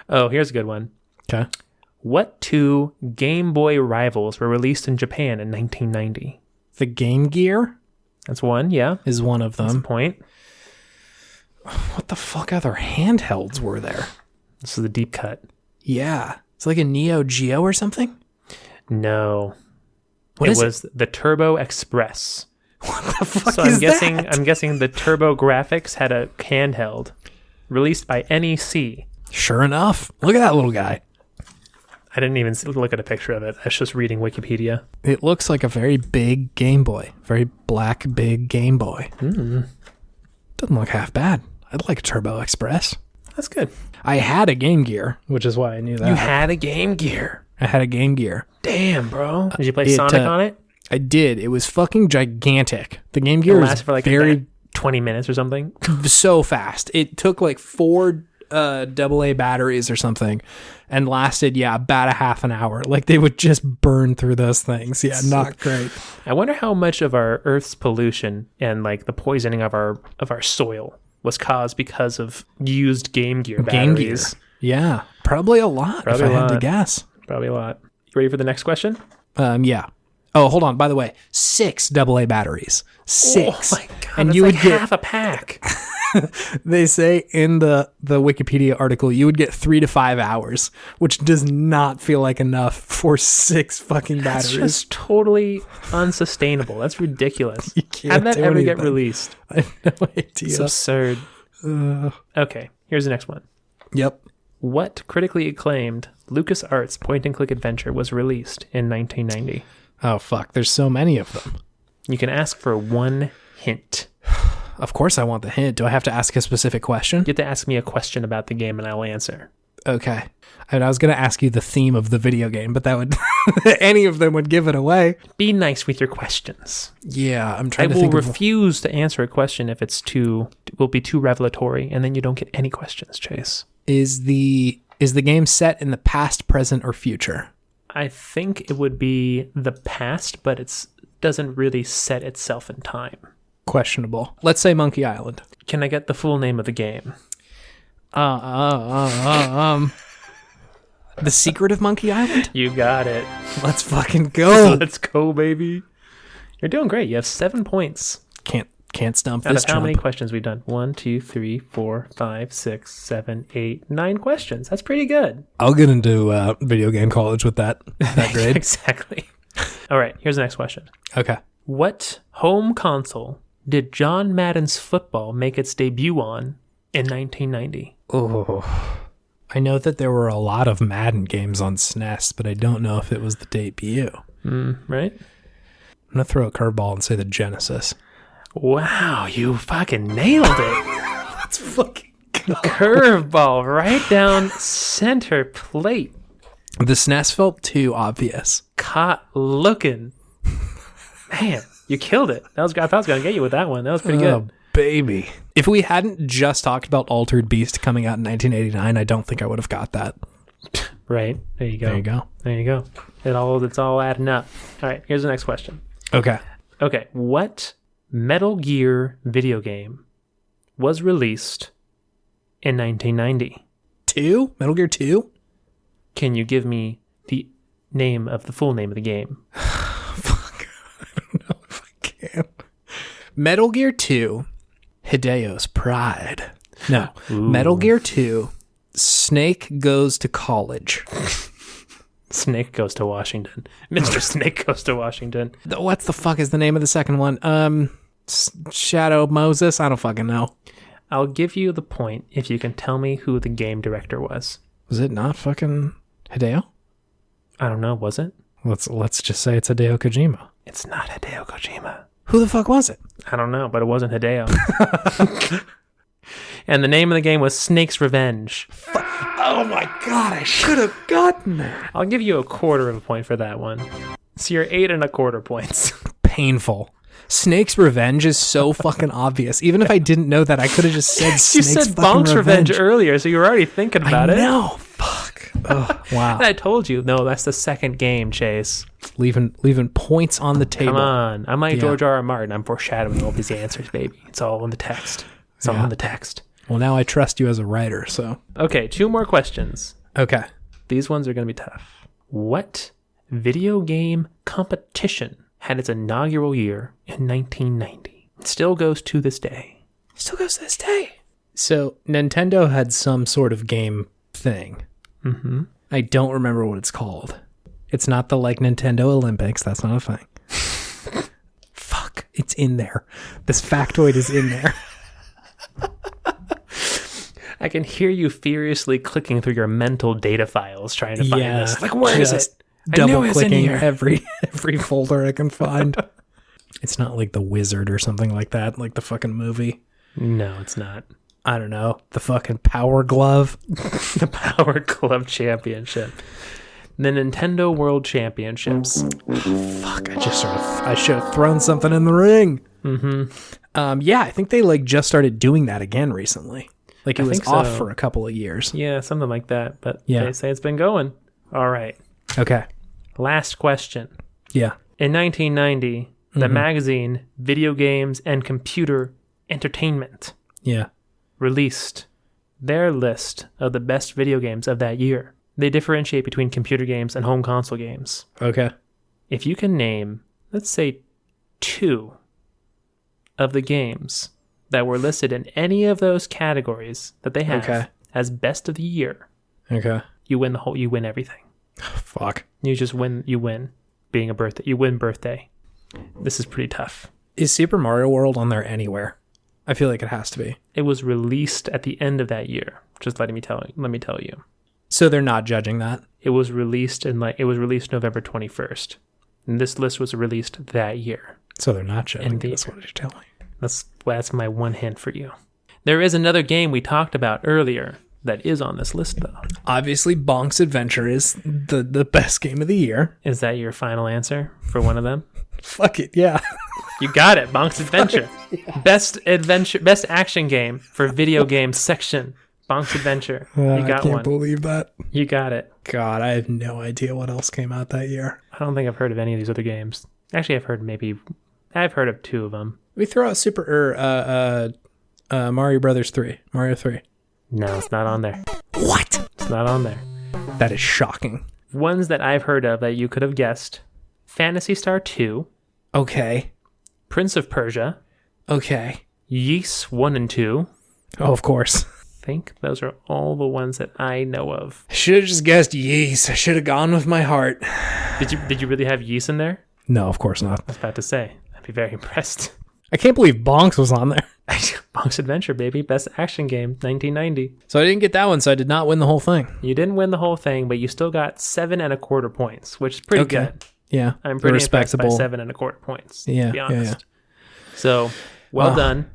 Oh, here's a good one. Okay. What 2 Game Boy rivals were released in Japan in 1990? The Game Gear That's one, yeah. is one of That's a them. point. What the fuck other handhelds were there? This is the deep cut. Yeah. It's like a Neo Geo or something? No. What is was the Turbo Express. What the fuck So is I'm that? I'm guessing the TurboGrafx had a handheld released by NEC. Sure enough. Look at that little guy. I didn't even look at a picture of it. I was just reading Wikipedia. It looks like a very big Game Boy. Very black, big Game Boy. Doesn't look half bad. I'd like a Turbo Express. That's good. I had a Game Gear, which is why I knew that. You had a Game Gear. I had a Game Gear. Damn, bro. Did you play Sonic on it? I did. It was fucking gigantic. The Game Gear was lasted for like very 20 minutes or something. so fast. It took like 4 AA batteries or something and lasted about a half an hour. Like they would just burn through those things. Yeah, not great. I wonder how much of our Earth's pollution and like the poisoning of our soil was caused because of used Game Gear batteries. Yeah, probably a lot if I had to guess. Probably a lot. You ready for the next question? Yeah. Oh, hold on. By the way, 6 AA batteries. 6. Oh my god! And that's you would like get half a pack. They say in the Wikipedia article you would get 3 to 5 hours, which does not feel like enough for 6 fucking batteries. That's just totally unsustainable. That's ridiculous. You can't How'd that do ever get anything. released? I have no idea. It's absurd. Okay, here's the next one. Yep. What critically acclaimed LucasArts point-and-click adventure was released in 1990? Oh, fuck. There's so many of them. You can ask for one hint. Of course I want the hint. Do I have to ask a specific question? You have to ask me a question about the game and I will answer. Okay. And I was going to ask you the theme of the video game, but that would any of them would give it away. Be nice with your questions. Yeah, I'm trying to think. I will refuse to answer a question if it will be too revelatory, and then you don't get any questions, Chase. Is the game set in the past, present, or future? I think it would be the past, but it doesn't really set itself in time. Questionable. Let's say Monkey Island. Can I get the full name of the game? The Secret of Monkey Island? You got it. Let's fucking go. Let's go, baby. You're doing great. You have 7 points. Can't stump Out this of how chump. many questions we've done? 1, 2, 3, 4, 5, 6, 7, 8, 9 questions. That's pretty good. I'll get into video game college with that grade. Exactly. All right, here's the next question. Okay. What home console did John Madden's football make its debut on in 1990? Oh, I know that there were a lot of Madden games on SNES, but I don't know if it was the debut. Right? I'm going to throw a curveball and say the Genesis. Wow, you fucking nailed it. Let's fucking go. Curveball right down center plate. The SNES felt too obvious. Caught looking. Man, you killed it. I thought I was going to get you with that one. That was pretty good. Oh, baby. If we hadn't just talked about Altered Beast coming out in 1989, I don't think I would have got that. Right. There you go. There you go. There you go. It's all adding up. All right, here's the next question. Okay. What Metal Gear video game was released in 1990? 2? Metal Gear 2? Can you give me the full name of the game? Fuck. I don't know if I can. Metal Gear 2, Hideo's Pride. No. Ooh. Metal Gear 2, Snake Goes to College. Snake Goes to Washington. Mr. Snake Goes to Washington. What the fuck is the name of the second one? Shadow Moses? I don't fucking know. I'll give you the point if you can tell me who the game director was. Was it not fucking Hideo? I don't know, was it? Let's just say it's Hideo Kojima. It's not Hideo Kojima. Who the fuck was it? I don't know, but it wasn't Hideo. And the name of the game was Snake's Revenge. Oh my god, I should have gotten that. I'll give you 1/4 of a point for that one. So you're 8 1/4 points. Painful. Snake's Revenge is so fucking obvious. Even if I didn't know that, I could have just said Snake's You said fucking Bonk's Revenge earlier, so you were already thinking about it. No, fuck. Oh, wow. And I told you, no, that's the second game, Chase. Leaving points on the table. Come on. I'm like George R. R. Martin. I'm foreshadowing all these answers, baby. It's all in the text. It's all in the text. Well, now I trust you as a writer, so. Okay, 2 more questions. Okay. These ones are going to be tough. What video game competition had its inaugural year in 1990? It still goes to this day. So, Nintendo had some sort of game thing. Mm-hmm. I don't remember what it's called. It's not the, Nintendo Olympics. That's not a thing. Fuck. It's in there. This factoid is in there. I can hear you furiously clicking through your mental data files trying to find this. Where is it? Double clicking every folder I can find. It's not like The Wizard or something like that, like the fucking movie. No, it's not. I don't know. The fucking Power Glove. The Power Glove Championship. The Nintendo World Championships. Fuck, I should have thrown something in the ring. Mm-hmm. Yeah, I think they just started doing that again recently. It was off so. for a couple of years. Yeah, something like that. But yeah. They say it's been going. All right. Okay. Last question. Yeah. In 1990, the magazine Video Games and Computer Entertainment released their list of the best video games of that year. They differentiate between computer games and home console games. Okay. If you can name, let's say, 2 of the games that were listed in any of those categories that they have as best of the year, you win everything. Fuck. You win being a birthday. You win birthday. This is pretty tough. Is Super Mario World on there anywhere? I feel like it has to be. It was released at the end of that year. Just let me tell you. So they're not judging that? It was released November 21st. And this list was released that year. So they're not judging. That's what you're telling me. That's my one hint for you. There is another game we talked about earlier that is on this list, though. Obviously, Bonk's Adventure is the best game of the year. Is that your final answer for one of them? Fuck it, yeah. You got it, Bonk's Adventure. Yeah. Best action game for video games section. Bonk's Adventure. You got one. I can't believe that. You got it. God, I have no idea what else came out that year. I don't think I've heard of any of these other games. Actually, I've heard of 2 of them. We throw out Mario Brothers 3. Mario 3. No, it's not on there. What? It's not on there. That is shocking. Ones that I've heard of that you could have guessed. Phantasy Star 2. Okay. Prince of Persia. Okay. Ys 1 and 2. Oh, of course. I think those are all the ones that I know of. I should have just guessed Ys. I should have gone with my heart. Did you really have Ys in there? No, of course not. I was about to say. I'd be very impressed. I can't believe Bonks was on there. Bonk's Adventure, baby. Best action game, 1990. So I didn't get that one, so I did not win the whole thing. You didn't win the whole thing, but you still got 7.25 points, which is pretty good. Yeah. I'm pretty impressed by 7.25 points, to be honest. Yeah. So, well done,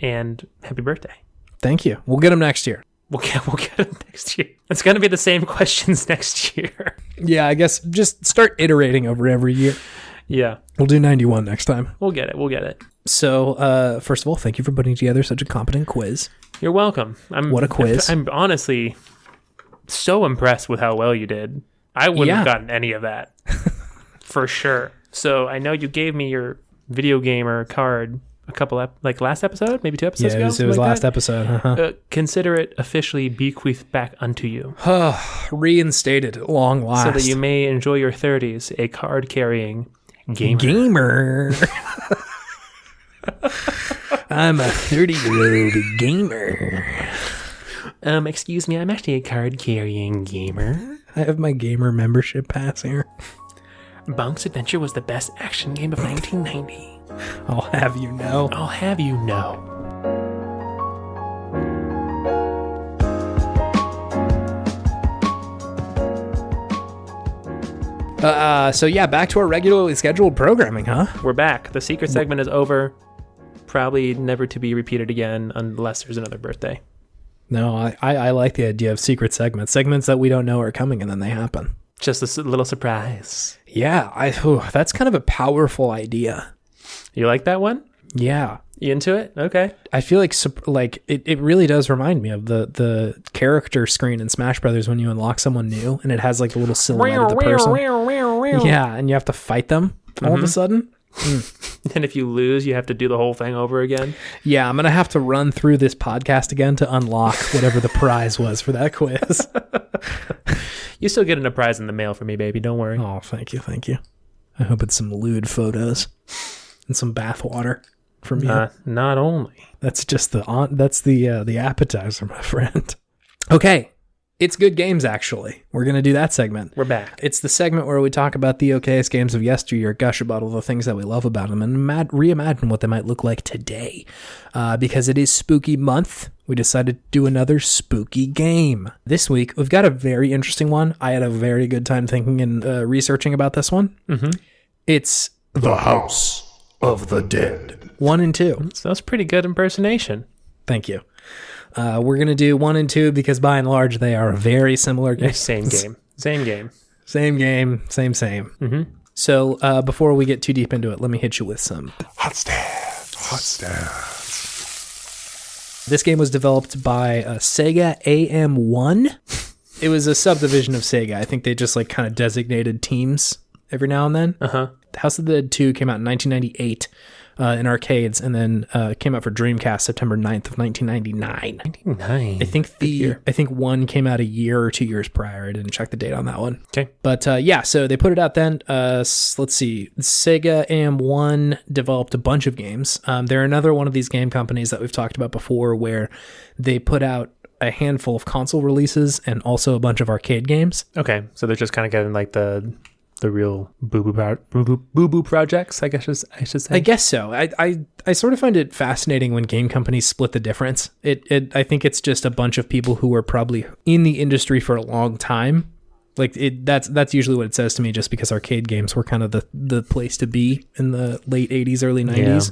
and happy birthday. Thank you. We'll get them next year. We'll get them next year. It's going to be the same questions next year. Yeah, I guess just start iterating over every year. Yeah. We'll do 91 next time. We'll get it. So, first of all, thank you for putting together such a competent quiz. You're welcome. What a quiz. I'm honestly so impressed with how well you did. I wouldn't have gotten any of that. For sure. So, I know you gave me your video gamer card a couple last episode, maybe 2 episodes ago. It was last episode. Uh-huh. Consider it officially bequeathed back unto you. Reinstated at long last. So that you may enjoy your 30s, a card-carrying gamer. I'm a 30-year-old gamer. Excuse me, I'm actually a card-carrying gamer. I have my gamer membership pass here. Bonk's Adventure was the best action game of 1990. I'll have you know. So yeah, back to our regularly scheduled programming, huh? We're back. The secret segment is over. Probably never to be repeated again unless there's another birthday. No, I like the idea of secret segments that we don't know are coming and then they happen. Just a little surprise. Yeah, that's kind of a powerful idea. You like that one? Yeah. You into it? Okay. I feel like it really does remind me of the character screen in Smash Brothers when you unlock someone new and it has like a little silhouette of the person. Yeah, and you have to fight them all of a sudden. And if you lose, you have to do the whole thing over again. Yeah, I'm going to have to run through this podcast again to unlock whatever the prize was for that quiz. You still getting a prize in the mail for me, baby. Don't worry. Oh, thank you. I hope it's some lewd photos and some bathwater from you. Not only. That's just the appetizer, my friend. Okay. It's good games, actually. We're going to do that segment. We're back. It's the segment where we talk about the okayest games of yesteryear, gush about all the things that we love about them, and reimagine what they might look like today. Because it is spooky month, we decided to do another spooky game. This week, we've got a very interesting one. I had a very good time thinking and researching about this one. Mm-hmm. It's The House of the Dead. 1 and 2. So that's pretty good impersonation. Thank you. We're going to do 1 and 2 because by and large, they are very similar games. Same game. Same. Mm-hmm. So before we get too deep into it, let me hit you with some Hot stats. This game was developed by Sega AM1. It was a subdivision of Sega. I think they just like kind of designated teams every now and then. Uh-huh. House of the Dead 2 came out in 1998. In arcades, and then came out for Dreamcast September 9th of 1999. 99. I think 1 came out a year or 2 years prior. I didn't check the date on that one. Okay. But yeah, so they put it out then. Let's see. Sega AM1 developed a bunch of games. They're another one of these game companies that we've talked about before where they put out a handful of console releases and also a bunch of arcade games. Okay, so they're just kind of getting like the real boo-boo projects, I guess I should say. I guess so. I sort of find it fascinating when game companies split the difference. I think it's just a bunch of people who were probably in the industry for a long time. Like that's usually what it says to me, just because arcade games were kind of the place to be in the late 80s, early 90s.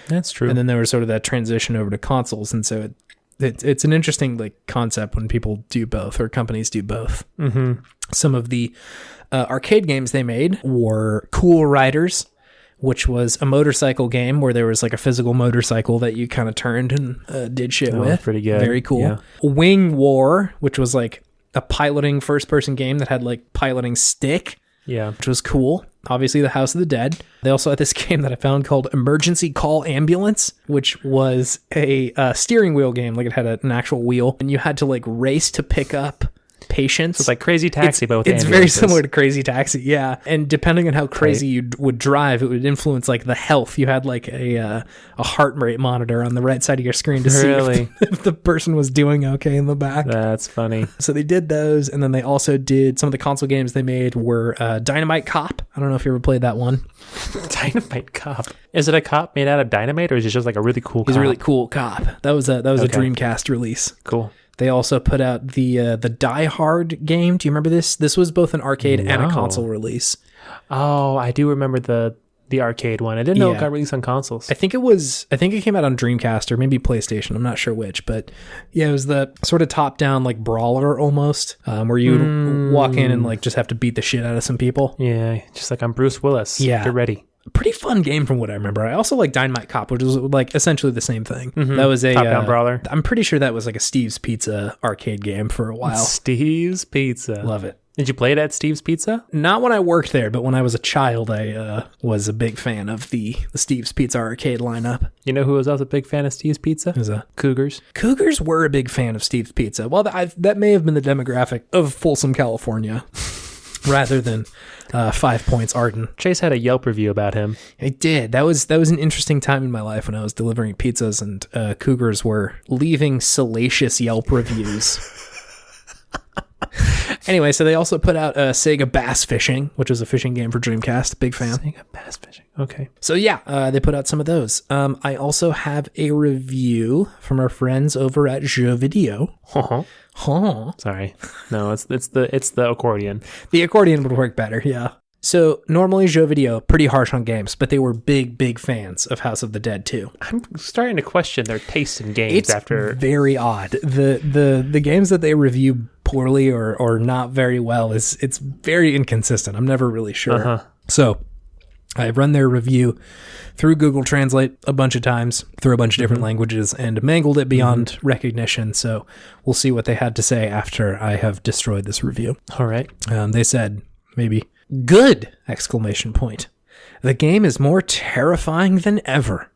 That's true. And then there was sort of that transition over to consoles. And so it's an interesting like concept when people do both or companies do both. Mm-hmm. Some of the arcade games they made were Cool Riders, which was a motorcycle game where there was like a physical motorcycle that you kind of turned and did shit with. Pretty good. Very cool. Yeah. Wing War, which was like a piloting first-person game that had like piloting stick, which was cool. Obviously, the House of the Dead. They also had this game that I found called Emergency Call Ambulance, which was a steering wheel game. Like it had an actual wheel, and you had to like race to pick up patients. So it's like Crazy Taxi, but with it's very similar to Crazy Taxi, yeah. And depending on how crazy you would drive, it would influence like the health. You had like a heart rate monitor on the right side of your screen to see if the person was doing okay in the back. That's funny. So they did those, and then they also did some of the console games they made were Dynamite Cop. I don't know if you ever played that one. Dynamite Cop. Is it a cop made out of dynamite, or is it just like a really cool cop? He's a really cool cop. That was a Dreamcast release. Cool. They also put out the Die Hard game. Do you remember this? This was both an arcade and a console release. Oh, I do remember the arcade one. I didn't know it got released on consoles. I think it came out on Dreamcast or maybe PlayStation. I'm not sure which, but yeah, it was the sort of top down like brawler almost, where you walk in and like just have to beat the shit out of some people. Yeah, just like I'm Bruce Willis. Yeah. Get ready. Pretty fun game from what I remember. I also like Dynamite Cop, which was like essentially the same thing. Mm-hmm. That was a top-down brawler. I'm pretty sure that was like a Steve's Pizza arcade game for a while. Steve's Pizza. Love it. Did you play it at Steve's Pizza? Not when I worked there, but when I was a child, I was a big fan of the Steve's Pizza arcade lineup. You know who was also a big fan of Steve's Pizza? Who's that? Cougars. Cougars were a big fan of Steve's Pizza. Well, that may have been the demographic of Folsom, California, rather than 5 Points Arden. Chase had a Yelp review about him. I did. That was an interesting time in my life when I was delivering pizzas, and Cougars were leaving salacious Yelp reviews. Anyway, so they also put out Sega Bass Fishing, which was a fishing game for Dreamcast. Big fan. Sega Bass Fishing. Okay. So yeah, they put out some of those. I also have a review from our friends over at Jeux Video. Sorry. No, it's the accordion. The accordion would work better, yeah. So normally Jeux Video, pretty harsh on games, but they were big fans of House of the Dead too. I'm starting to question their taste in games after... It's very odd. The games that they review poorly or not very well, it's very inconsistent. I'm never really sure. Uh-huh. So I run their review through Google Translate a bunch of times, through a bunch of different languages, and mangled it beyond recognition. So we'll see what they had to say after I have destroyed this review. All right. They said, maybe, "Good!" exclamation point. "The game is more terrifying than ever.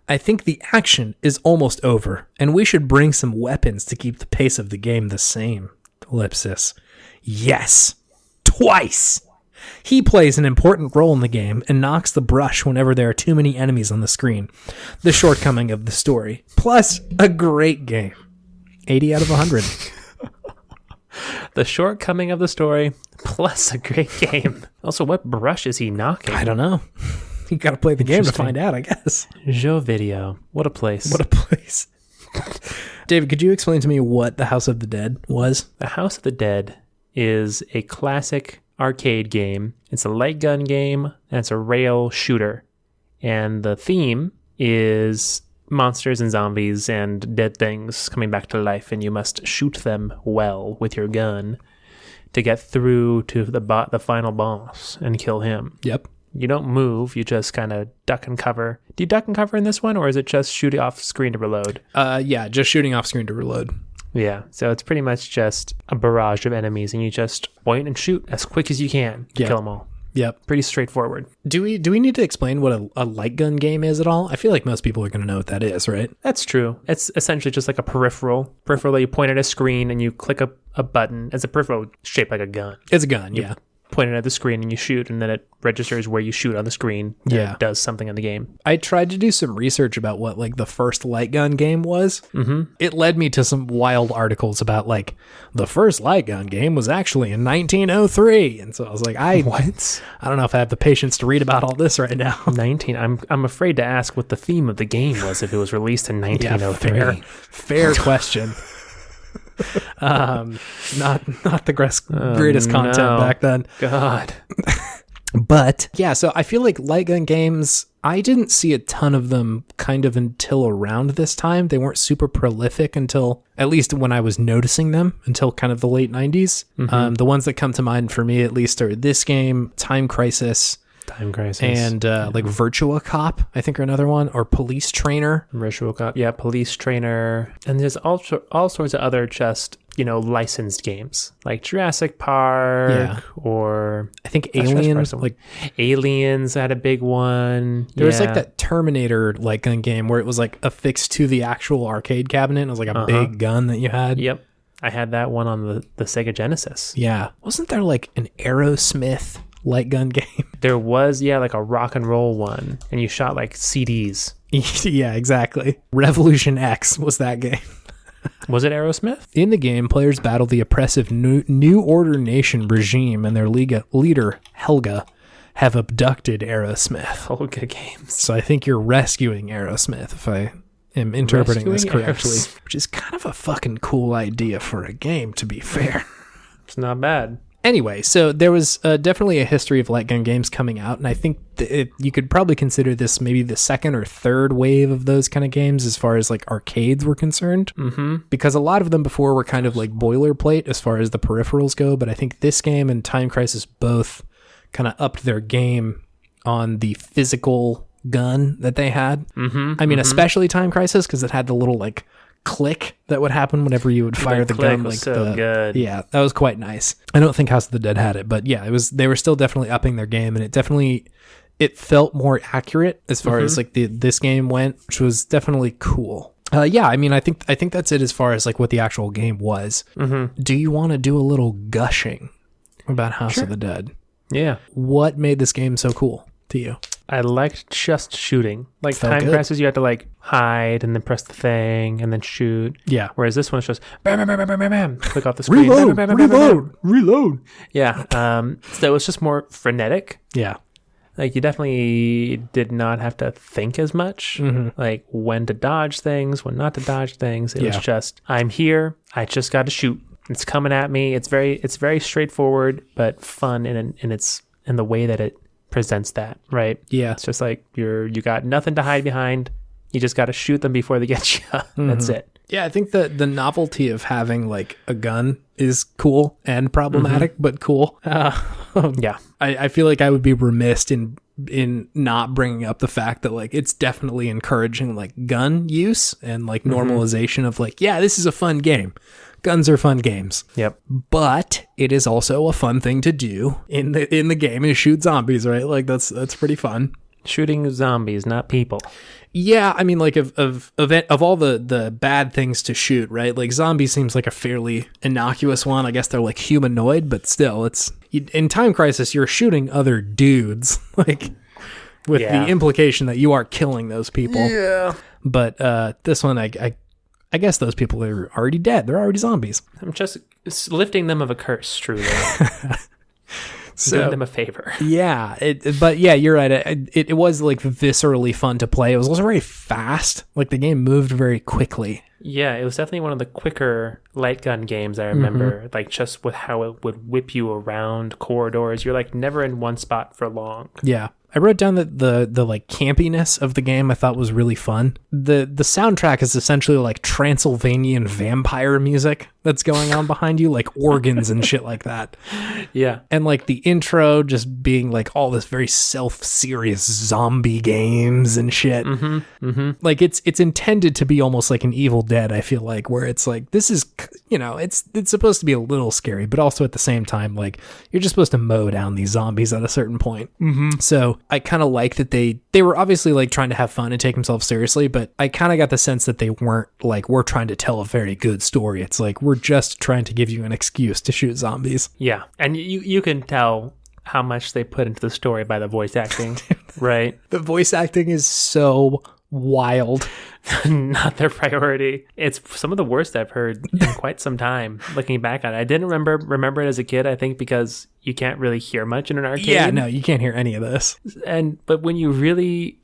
I think the action is almost over, and we should bring some weapons to keep the pace of the game the same." Ellipsis. "Yes. Twice. He plays an important role in the game and knocks the brush whenever there are too many enemies on the screen. The shortcoming of the story. Plus, a great game. 80 out of 100. The shortcoming of the story, plus a great game. Also, what brush is he knocking? I don't know. You gotta play the game to find out, I guess. Jeux Video. What a place. What a place. David, could you explain to me what the House of the Dead was? The House of the Dead is a classic arcade game. It's a light gun game, and it's a rail shooter. And the theme is monsters and zombies and dead things coming back to life, and you must shoot them well with your gun to get through to the final boss and kill him. Yep. You don't move, you just kind of duck and cover. Do you duck and cover in this one, or is it just shooting off screen to reload? Yeah, just shooting off screen to reload. Yeah, so it's pretty much just a barrage of enemies, and you just point and shoot as quick as you can to kill them all. Yep. Pretty straightforward. Do we need to explain what a light gun game is at all? I feel like most people are going to know what that is, right? That's true. It's essentially just like a peripheral that you point at a screen and you click a button. It's a peripheral shaped like a gun. It's a gun, yeah. Point it at the screen and you shoot, and then it registers where you shoot on the screen. Yeah. It does something in the game. I tried to do some research about what like the first light gun game was. Mm-hmm. It led me to some wild articles about like the first light gun game was actually in 1903, and so I was like, I don't know if I have the patience to read about all this right now. I'm afraid to ask what the theme of the game was if it was released in 1903. Yeah, fair question. Not the greatest content back then. God. But yeah, so I feel like light gun games, I didn't see a ton of them kind of until around this time. They weren't super prolific until, at least when I was noticing them, until kind of the late 90s. The ones that come to mind for me, at least, are this game, Time Crisis, and like Virtua Cop, I think, are another one, or Police Trainer. Virtua Cop, yeah, Police Trainer. And there's also all sorts of other just, licensed games like Jurassic Park, or I think Aliens, like Aliens had a big one. There was like that Terminator light gun game where it was like affixed to the actual arcade cabinet. It was like a big gun that you had. Yep. I had that one on the Sega Genesis. Yeah. Wasn't there like an Aerosmith light gun game? There was, like a rock and roll one, and you shot like CDs. Yeah, exactly. Revolution X was that game. Was it Aerosmith? In the game, players battle the oppressive New Order Nation regime, and their leader, Helga, have abducted Aerosmith. Helga games. So I think you're rescuing Aerosmith, if I am interpreting this correctly. Which is kind of a fucking cool idea for a game, to be fair. It's not bad. Anyway, so there was definitely a history of light gun games coming out, and I think you could probably consider this maybe the second or third wave of those kind of games as far as like arcades were concerned. Because a lot of them before were kind of like boilerplate as far as the peripherals go, but I think this game and Time Crisis both kind of upped their game on the physical gun that they had. I mean, especially Time Crisis, because it had the little like click that would happen whenever you would fire the gun. Was so good. Yeah, that was quite nice. I don't think House of the Dead had it, but yeah, they were still definitely upping their game, and it felt more accurate as far as like this game went, which was definitely cool. Yeah, I mean, I think that's it as far as like what the actual game was. Do you want to do a little gushing about House of the Dead? Yeah. What made this game so cool to you? I liked just shooting. Like Time Crisis, you had to like hide and then press the thing and then shoot. Yeah. Whereas this one's just bam, bam, bam, bam, bam, bam, click off the screen. Reload. Yeah. So it was just more frenetic. Yeah. Like you definitely did not have to think as much, like when to dodge things, when not to dodge things. It was just, I'm here. I just got to shoot. It's coming at me. It's very straightforward, but fun in the way that it presents that, right? Yeah. It's just like you got nothing to hide behind. You just got to shoot them before they get you. That's it. Yeah, I think the novelty of having like a gun is cool and problematic, but cool. Yeah. I feel like I would be remiss in not bringing up the fact that like it's definitely encouraging like gun use and like normalization of like, yeah, this is a fun game. Guns are fun games. Yep. But it is also a fun thing to do in the game is shoot zombies, right? Like that's pretty fun. Shooting zombies, not people. Yeah, I mean, like of all the bad things to shoot, right? Like zombies seems like a fairly innocuous one. I guess they're like humanoid, but still, in Time Crisis, you're shooting other dudes, like with the implication that you are killing those people. Yeah. But this one, I guess those people are already dead. They're already zombies. I'm just lifting them of a curse, truly. Doing them a favor. Yeah, but yeah, you're right. It was like viscerally fun to play. It was also very fast. Like the game moved very quickly. Yeah, it was definitely one of the quicker light gun games I remember. Like just with how it would whip you around corridors. You're like never in one spot for long. Yeah. I wrote down that the like campiness of the game I thought was really fun. The soundtrack is essentially like Transylvanian vampire music that's going on behind you, like organs and shit like that. Yeah. And like the intro just being like all this very self-serious zombie games and shit. Like it's intended to be almost like an Evil Dead, I feel like, where it's like this is, it's supposed to be a little scary, but also at the same time like you're just supposed to mow down these zombies at a certain point. So I kind of like that they were obviously like trying to have fun and take themselves seriously, but I kind of got the sense that they weren't like, we're trying to tell a very good story. It's like, we're just trying to give you an excuse to shoot zombies. Yeah. And you can tell how much they put into the story by the voice acting, right? The voice acting is so wild. Not their priority. It's some of the worst I've heard in quite some time. Looking back on it, I didn't remember it as a kid. I think because you can't really hear much in an arcade. Yeah, no, you can't hear any of this. But when you really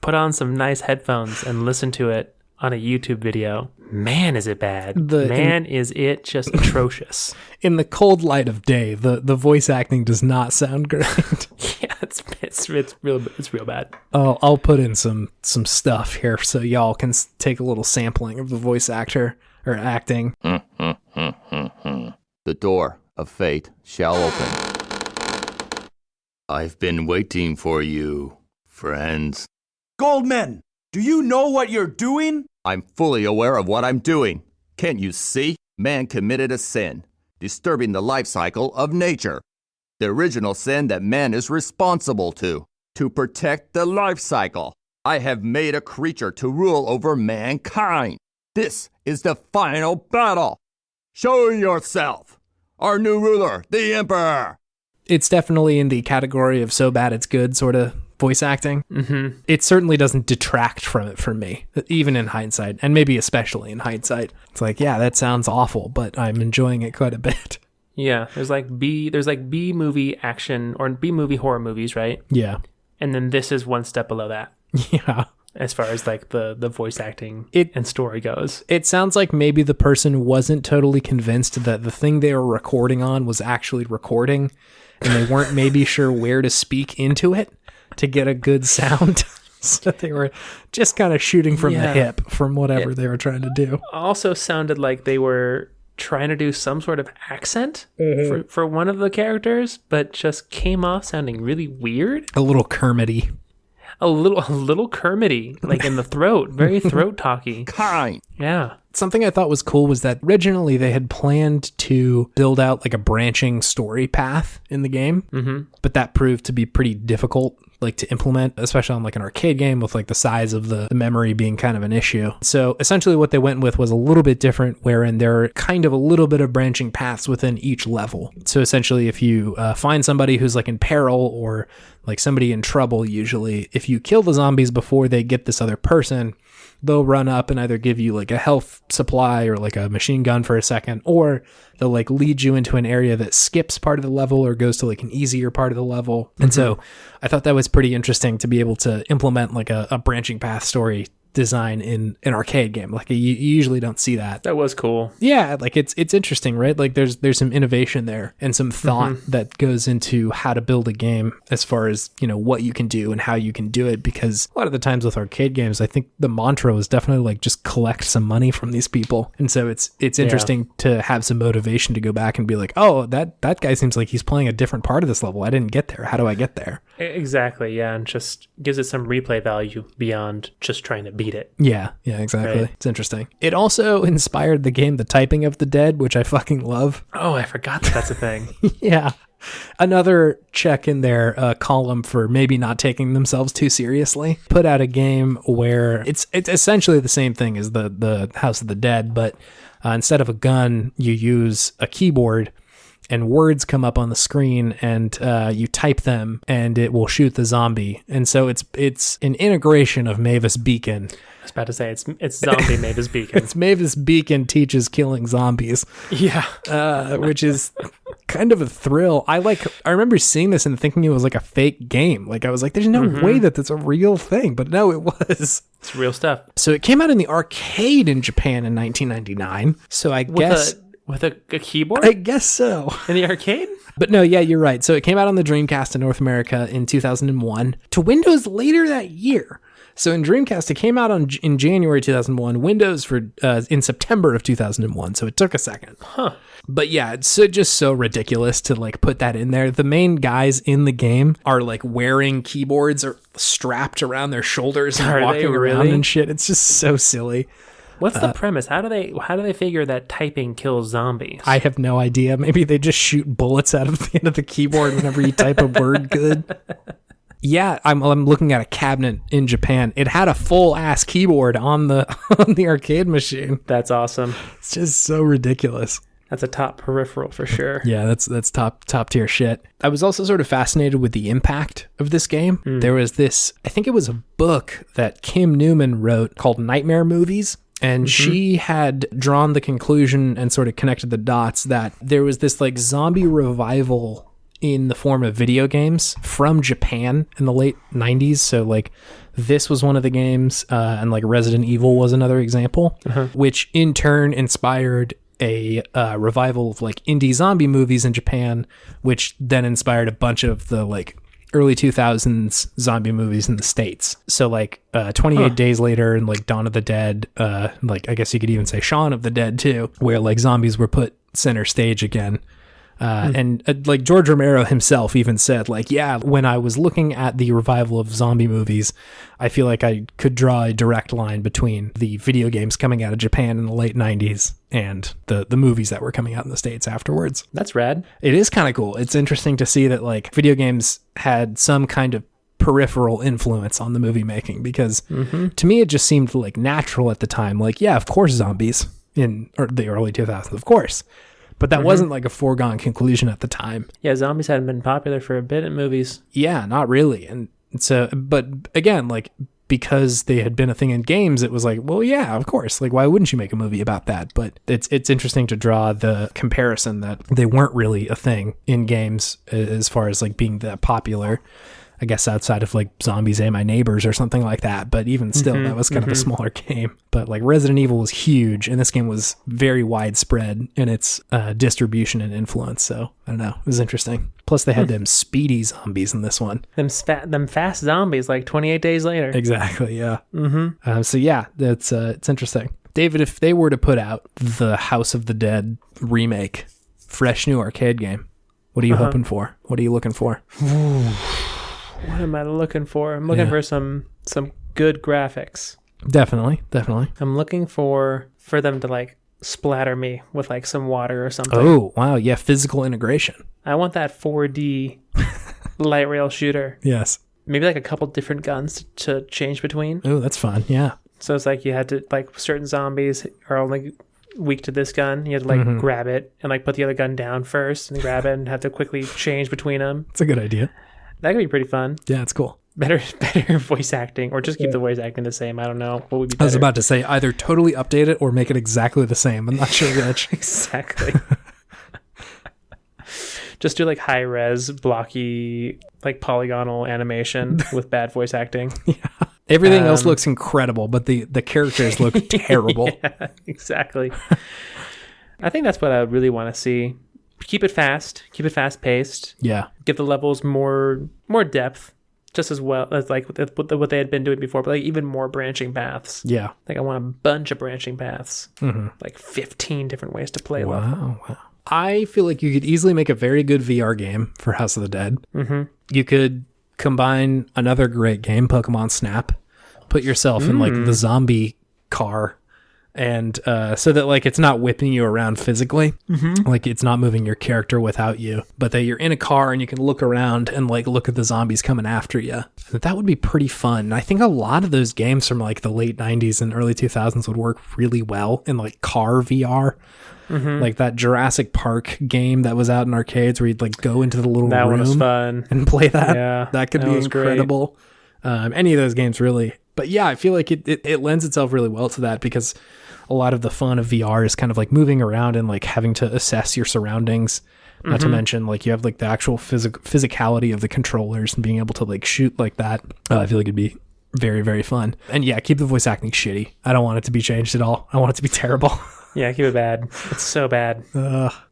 put on some nice headphones and listen to it on a YouTube video. Man, is it bad. Is it just atrocious. In the cold light of day, the voice acting does not sound great. Yeah, it's real bad. Oh, I'll put in some stuff here so y'all can take a little sampling of the voice actor or acting. The door of fate shall open. I've been waiting for you, friends. Goldman, do you know what you're doing? I'm fully aware of what I'm doing. Can't you see? Man committed a sin, disturbing the life cycle of nature. The original sin that man is responsible to protect the life cycle. I have made a creature to rule over mankind. This is the final battle. Show yourself, our new ruler, the Emperor. It's definitely in the category of so bad it's good sort of voice acting. Mm-hmm. It certainly doesn't detract from it for me, even in hindsight, and maybe especially in hindsight. It's like, yeah, that sounds awful, but I'm enjoying it quite a bit. Yeah, there's like B movie action or B movie horror movies, right? Yeah. And then this is one step below that. Yeah. As far as like the voice acting and story goes. It sounds like maybe the person wasn't totally convinced that the thing they were recording on was actually recording, and they weren't maybe sure where to speak into it to get a good sound. So they were just kind of shooting from the hip from whatever they were trying to do. Also sounded like they were trying to do some sort of accent for one of the characters, but just came off sounding really weird. A little Kermity. A little Kermity, like in the throat, very throat talky. Kind. Yeah. Something I thought was cool was that originally they had planned to build out like a branching story path in the game, but that proved to be pretty difficult like to implement, especially on like an arcade game with like the size of the memory being kind of an issue. So essentially what they went with was a little bit different, wherein there are kind of a little bit of branching paths within each level. So essentially if you find somebody who's like in peril or like somebody in trouble, usually if you kill the zombies before they get this other person, they'll run up and either give you like a health supply or like a machine gun for a second, or they'll like lead you into an area that skips part of the level or goes to like an easier part of the level. And so I thought that was pretty interesting to be able to implement like a branching path story design in an arcade game. Like you usually don't see that. That was cool. Yeah, like it's interesting, right? Like there's some innovation there and some thought that goes into how to build a game as far as, you know, what you can do and how you can do it, because a lot of the times with arcade games, I think the mantra is definitely like just collect some money from these people. And so it's interesting to have some motivation to go back and be like, oh, that guy seems like he's playing a different part of this level. I didn't get there. How do I get there? Exactly, yeah, and just gives it some replay value beyond just trying to beat it. Yeah, exactly. Right. It's interesting. It also inspired the game The Typing of the Dead, which I fucking love. Oh, I forgot that's a thing. Yeah. Another check in their column for maybe not taking themselves too seriously. Put out a game where it's essentially the same thing as the House of the Dead, but instead of a gun, you use a keyboard and words come up on the screen and you type them and it will shoot the zombie. And so it's an integration of Mavis Beacon. I was about to say it's zombie Mavis Beacon. It's Mavis Beacon teaches killing zombies. Yeah. Which is kind of a thrill. I remember seeing this and thinking it was like a fake game. Like I was like, there's no way that that's a real thing, but no, it was. It's real stuff. So it came out in the arcade in Japan in 1999. So I guess with a keyboard? I guess so. In the arcade? But no, yeah, you're right. So it came out on the Dreamcast in North America in 2001, to Windows later that year. So in Dreamcast, it came out in January 2001, Windows in September of 2001. So it took a second. Huh. But yeah, it's just so ridiculous to like put that in there. The main guys in the game are like wearing keyboards or strapped around their shoulders and walking around and shit. It's just so silly. What's the premise? How do they figure that typing kills zombies? I have no idea. Maybe they just shoot bullets out of the end of the keyboard whenever you type a word good. Yeah, I'm looking at a cabinet in Japan. It had a full ass keyboard on the arcade machine. That's awesome. It's just so ridiculous. That's a top peripheral for sure. Yeah, that's top tier shit. I was also sort of fascinated with the impact of this game. There was this, I think it was a book that Kim Newman wrote called Nightmare Movies. And she had drawn the conclusion and sort of connected the dots that there was this like zombie revival in the form of video games from Japan in the late 90s. So like this was one of the games, and like Resident Evil was another example, which in turn inspired a revival of like indie zombie movies in Japan, which then inspired a bunch of the like early 2000s zombie movies in the States. So like 28 Days Later and like Dawn of the Dead, like I guess you could even say Shaun of the Dead too, where like zombies were put center stage again. And like George Romero himself even said, like, yeah, when I was looking at the revival of zombie movies, I feel like I could draw a direct line between the video games coming out of Japan in the late 90s and the movies that were coming out in the States afterwards. That's rad. It is kind of cool. It's interesting to see that like video games had some kind of peripheral influence on the movie making, because to me it just seemed like natural at the time. Like, yeah, of course zombies in the early 2000s, of course. But that wasn't like a foregone conclusion at the time. Yeah, zombies hadn't been popular for a bit in movies. Yeah, not really. And so, but again, like because they had been a thing in games, it was like, well, yeah, of course. Like, why wouldn't you make a movie about that? But it's interesting to draw the comparison that they weren't really a thing in games as far as like being that popular. I guess outside of like Zombies Ate My Neighbors or something like that. But even still, that was kind of a smaller game. But like Resident Evil was huge, and this game was very widespread in its distribution and influence. So I don't know, it was interesting. Plus they had them speedy zombies in this one. Them fast zombies, like 28 Days Later. Exactly, yeah. So yeah, it's interesting. David, if they were to put out the House of the Dead remake, fresh new arcade game, what are you hoping for? What are you looking for? What am I looking for? I'm looking for some good graphics. Definitely. I'm looking for them to like splatter me with like some water or something. Oh, wow. Yeah, physical integration. I want that 4D light rail shooter. Yes. Maybe like a couple different guns to change between. Oh, that's fun. Yeah. So it's like you had to, like, certain zombies are only weak to this gun. You had to like grab it and like put the other gun down first and grab it and have to quickly change between them. It's a good idea. That could be pretty fun. Yeah, it's cool. Better voice acting, or just keep the voice acting the same. I don't know. What would be better? I was about to say either totally update it or make it exactly the same. I'm not sure which. Exactly. Just do like high res, blocky, like polygonal animation with bad voice acting. Yeah. Everything else looks incredible, but the characters look terrible. Yeah, exactly. I think that's what I really want to see. Keep it fast paced. Yeah. Give the levels more depth, just as well as like what they had been doing before, but like even more branching paths. Yeah. Like I want a bunch of branching paths, like 15 different ways to play level. Wow. I feel like you could easily make a very good VR game for House of the Dead. You could combine another great game, Pokemon Snap, put yourself in like the zombie car, and so that like it's not whipping you around physically, like it's not moving your character without you, but that you're in a car and you can look around and like look at the zombies coming after you. That would be pretty fun. I think a lot of those games from like the late 90s and early 2000s would work really well in like car VR. Like that Jurassic Park game that was out in arcades where you'd like go into the little That room one was fun. and play that. Yeah, that could be incredible. Any of those games really. But yeah, I feel like it lends itself really well to that, because a lot of the fun of VR is kind of like moving around and like having to assess your surroundings. Not to mention like you have like the actual physicality of the controllers and being able to like shoot like that. I feel like it'd be very, very fun. And yeah, keep the voice acting shitty. I don't want it to be changed at all. I want it to be terrible. Yeah, keep it bad. It's so bad.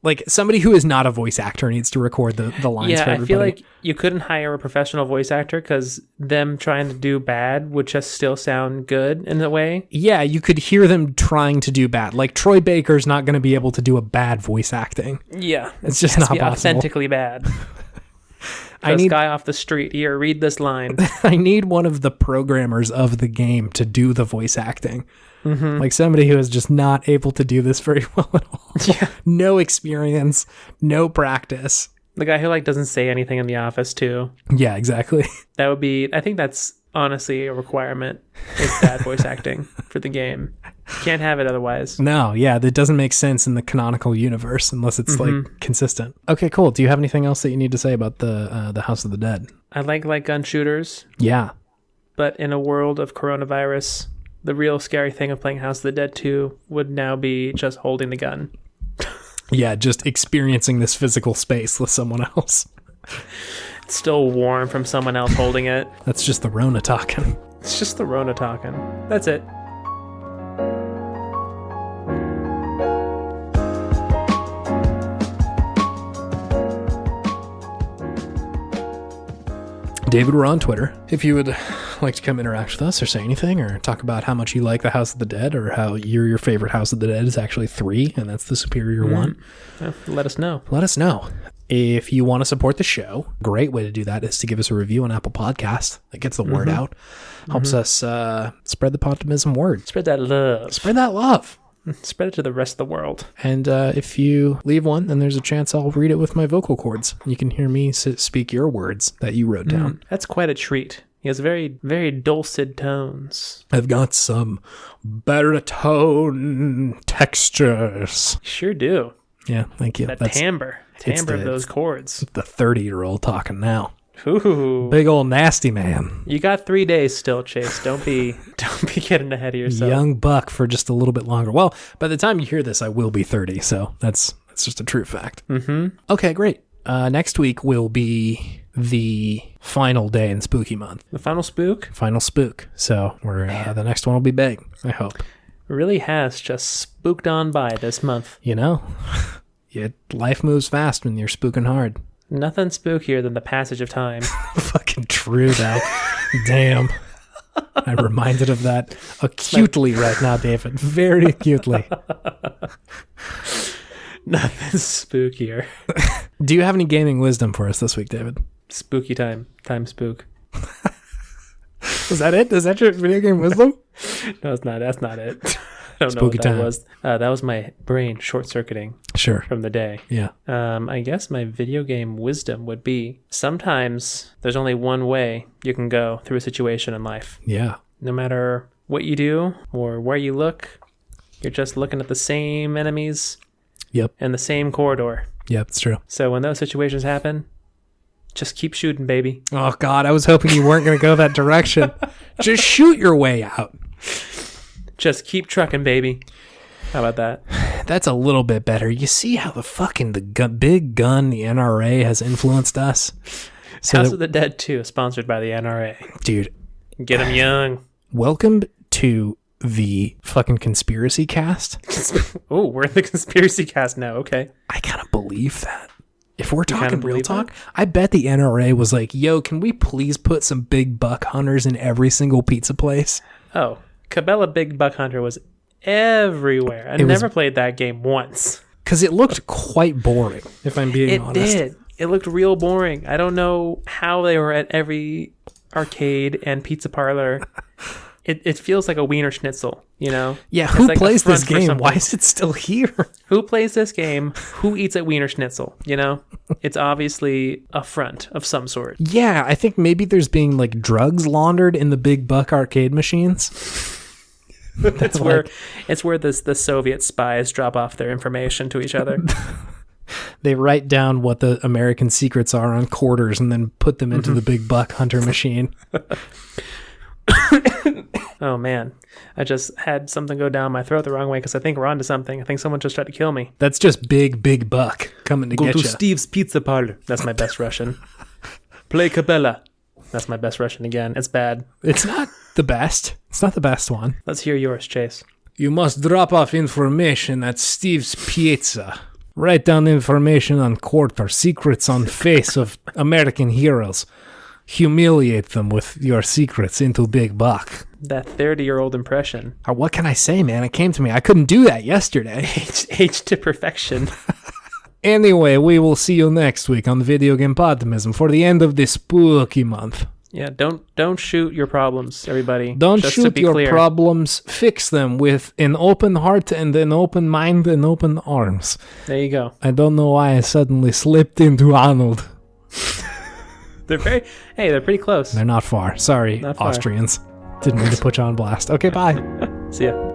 Like somebody who is not a voice actor needs to record the lines for everybody. I feel like you couldn't hire a professional voice actor because them trying to do bad would just still sound good in a way. Yeah, you could hear them trying to do bad. Like Troy Baker's not going to be able to do a bad voice acting. Yeah. It's just not possible. Authentically bad. I need guy off the street. Here, read this line. I need one of the programmers of the game to do the voice acting. Like somebody who is just not able to do this very well at all. Yeah. No experience, no practice. The guy who like doesn't say anything in the office too. Yeah, exactly. That would be, I think that's honestly a requirement, is bad voice acting for the game. Can't have it otherwise. No, yeah, that doesn't make sense in the canonical universe unless it's like consistent. Okay, cool. Do you have anything else that you need to say about the House of the Dead? I like gun shooters. Yeah. But in a world of coronavirus, the real scary thing of playing House of the Dead 2 would now be just holding the gun. Yeah, just experiencing this physical space with someone else. It's still warm from someone else holding it. That's just the Rona talking. It's just the Rona talking. That's it. David, we're on Twitter. If you would like to come interact with us or say anything or talk about how much you like the House of the Dead or how your favorite House of the Dead is actually 3 and that's the superior one, Let us know. let us know. If you want to support the show, a great way to do that is to give us a review on Apple Podcasts. That gets the word out. Helps us spread the Podtimism word. Spread that love. Spread that love. Spread it to the rest of the world. And if you leave one, then there's a chance I'll read it with my vocal cords. You can hear me speak your words that you wrote down. That's quite a treat. He has very, very dulcet tones. I've got some baritone textures. Sure do. Yeah, thank you. That timbre of those chords. The 30-year-old talking now. Ooh. Big old nasty man. You got 3 days still, Chase. Don't be getting ahead of yourself. Young buck for just a little bit longer. Well, by the time you hear this, I will be 30, so that's just a true fact. Mm-hmm. Okay, great. Next week will be the final day in Spooky Month. The final spook? Final spook. So we're the next one will be big, I hope. Really has just spooked on by this month. You know, life moves fast when you're spooking hard. Nothing spookier than the passage of time. Fucking true, though. Damn. I'm reminded of that acutely right now, David. Very acutely. Nothing spookier. Do you have any gaming wisdom for us this week, David? Spooky time. Time spook. Is that it? Is that your video game wisdom? No, it's not. That's not it. I don't Spooky know what time. that was. That was my brain short-circuiting Sure. from the day. Yeah. I guess my video game wisdom would be sometimes there's only one way you can go through a situation in life. Yeah. No matter what you do or where you look, you're just looking at the same enemies Yep. in the same corridor. Yep, it's true. So when those situations happen, just keep shooting, baby. Oh, God, I was hoping you weren't going to go that direction. Just shoot your way out. Just keep trucking, baby. How about that? That's a little bit better. You see how the big gun, the NRA, has influenced us? House of the Dead 2, sponsored by the NRA. Dude. Get them young. Welcome to the fucking conspiracy cast. Oh, we're in the conspiracy cast now. Okay. I kind of believe that. If we're kinda talking real believe talk, that? I bet the NRA was like, yo, can we please put some big buck hunters in every single pizza place? Oh, Cabela Big Buck Hunter was everywhere. I never played that game once. Because it looked quite boring, if I'm being honest. It did. It looked real boring. I don't know how they were at every arcade and pizza parlor. It feels like a Wiener Schnitzel, you know? Yeah, It's who like a plays this front for game? something. Why is it still here? Who plays this game? Who eats at Wiener Schnitzel, you know? It's obviously a front of some sort. Yeah, I think maybe there's being like drugs laundered in the big buck arcade machines. It's where the Soviet spies drop off their information to each other. They write down what the American secrets are on quarters and then put them into the big buck hunter machine. Oh man, I just had something go down my throat the wrong way because I think we're onto something. I think someone just tried to kill me. That's just big buck coming to Go get to you. Steve's Pizza Parlor. That's my best Russian. Play Capella. That's my best Russian again. It's bad. It's not the best. It's not the best one. Let's hear yours, Chase. You must drop off information at Steve's Pizza. Write down information on quarter, secrets on face of American heroes. Humiliate them with your secrets into big buck. That 30-year-old impression. What can I say, man? It came to me. I couldn't do that yesterday. Age to perfection. Anyway, we will see you next week on the Video Game Podtimism for the end of this spooky month. Yeah, don't shoot your problems, everybody. Don't Just to shoot be your clear. problems. Fix them with an open heart and an open mind and open arms. There you go. I don't know why I suddenly slipped into Arnold. They're pretty close. They're not far. Sorry, Not far. Austrians. Didn't mean to put you on blast. Okay, bye. See ya.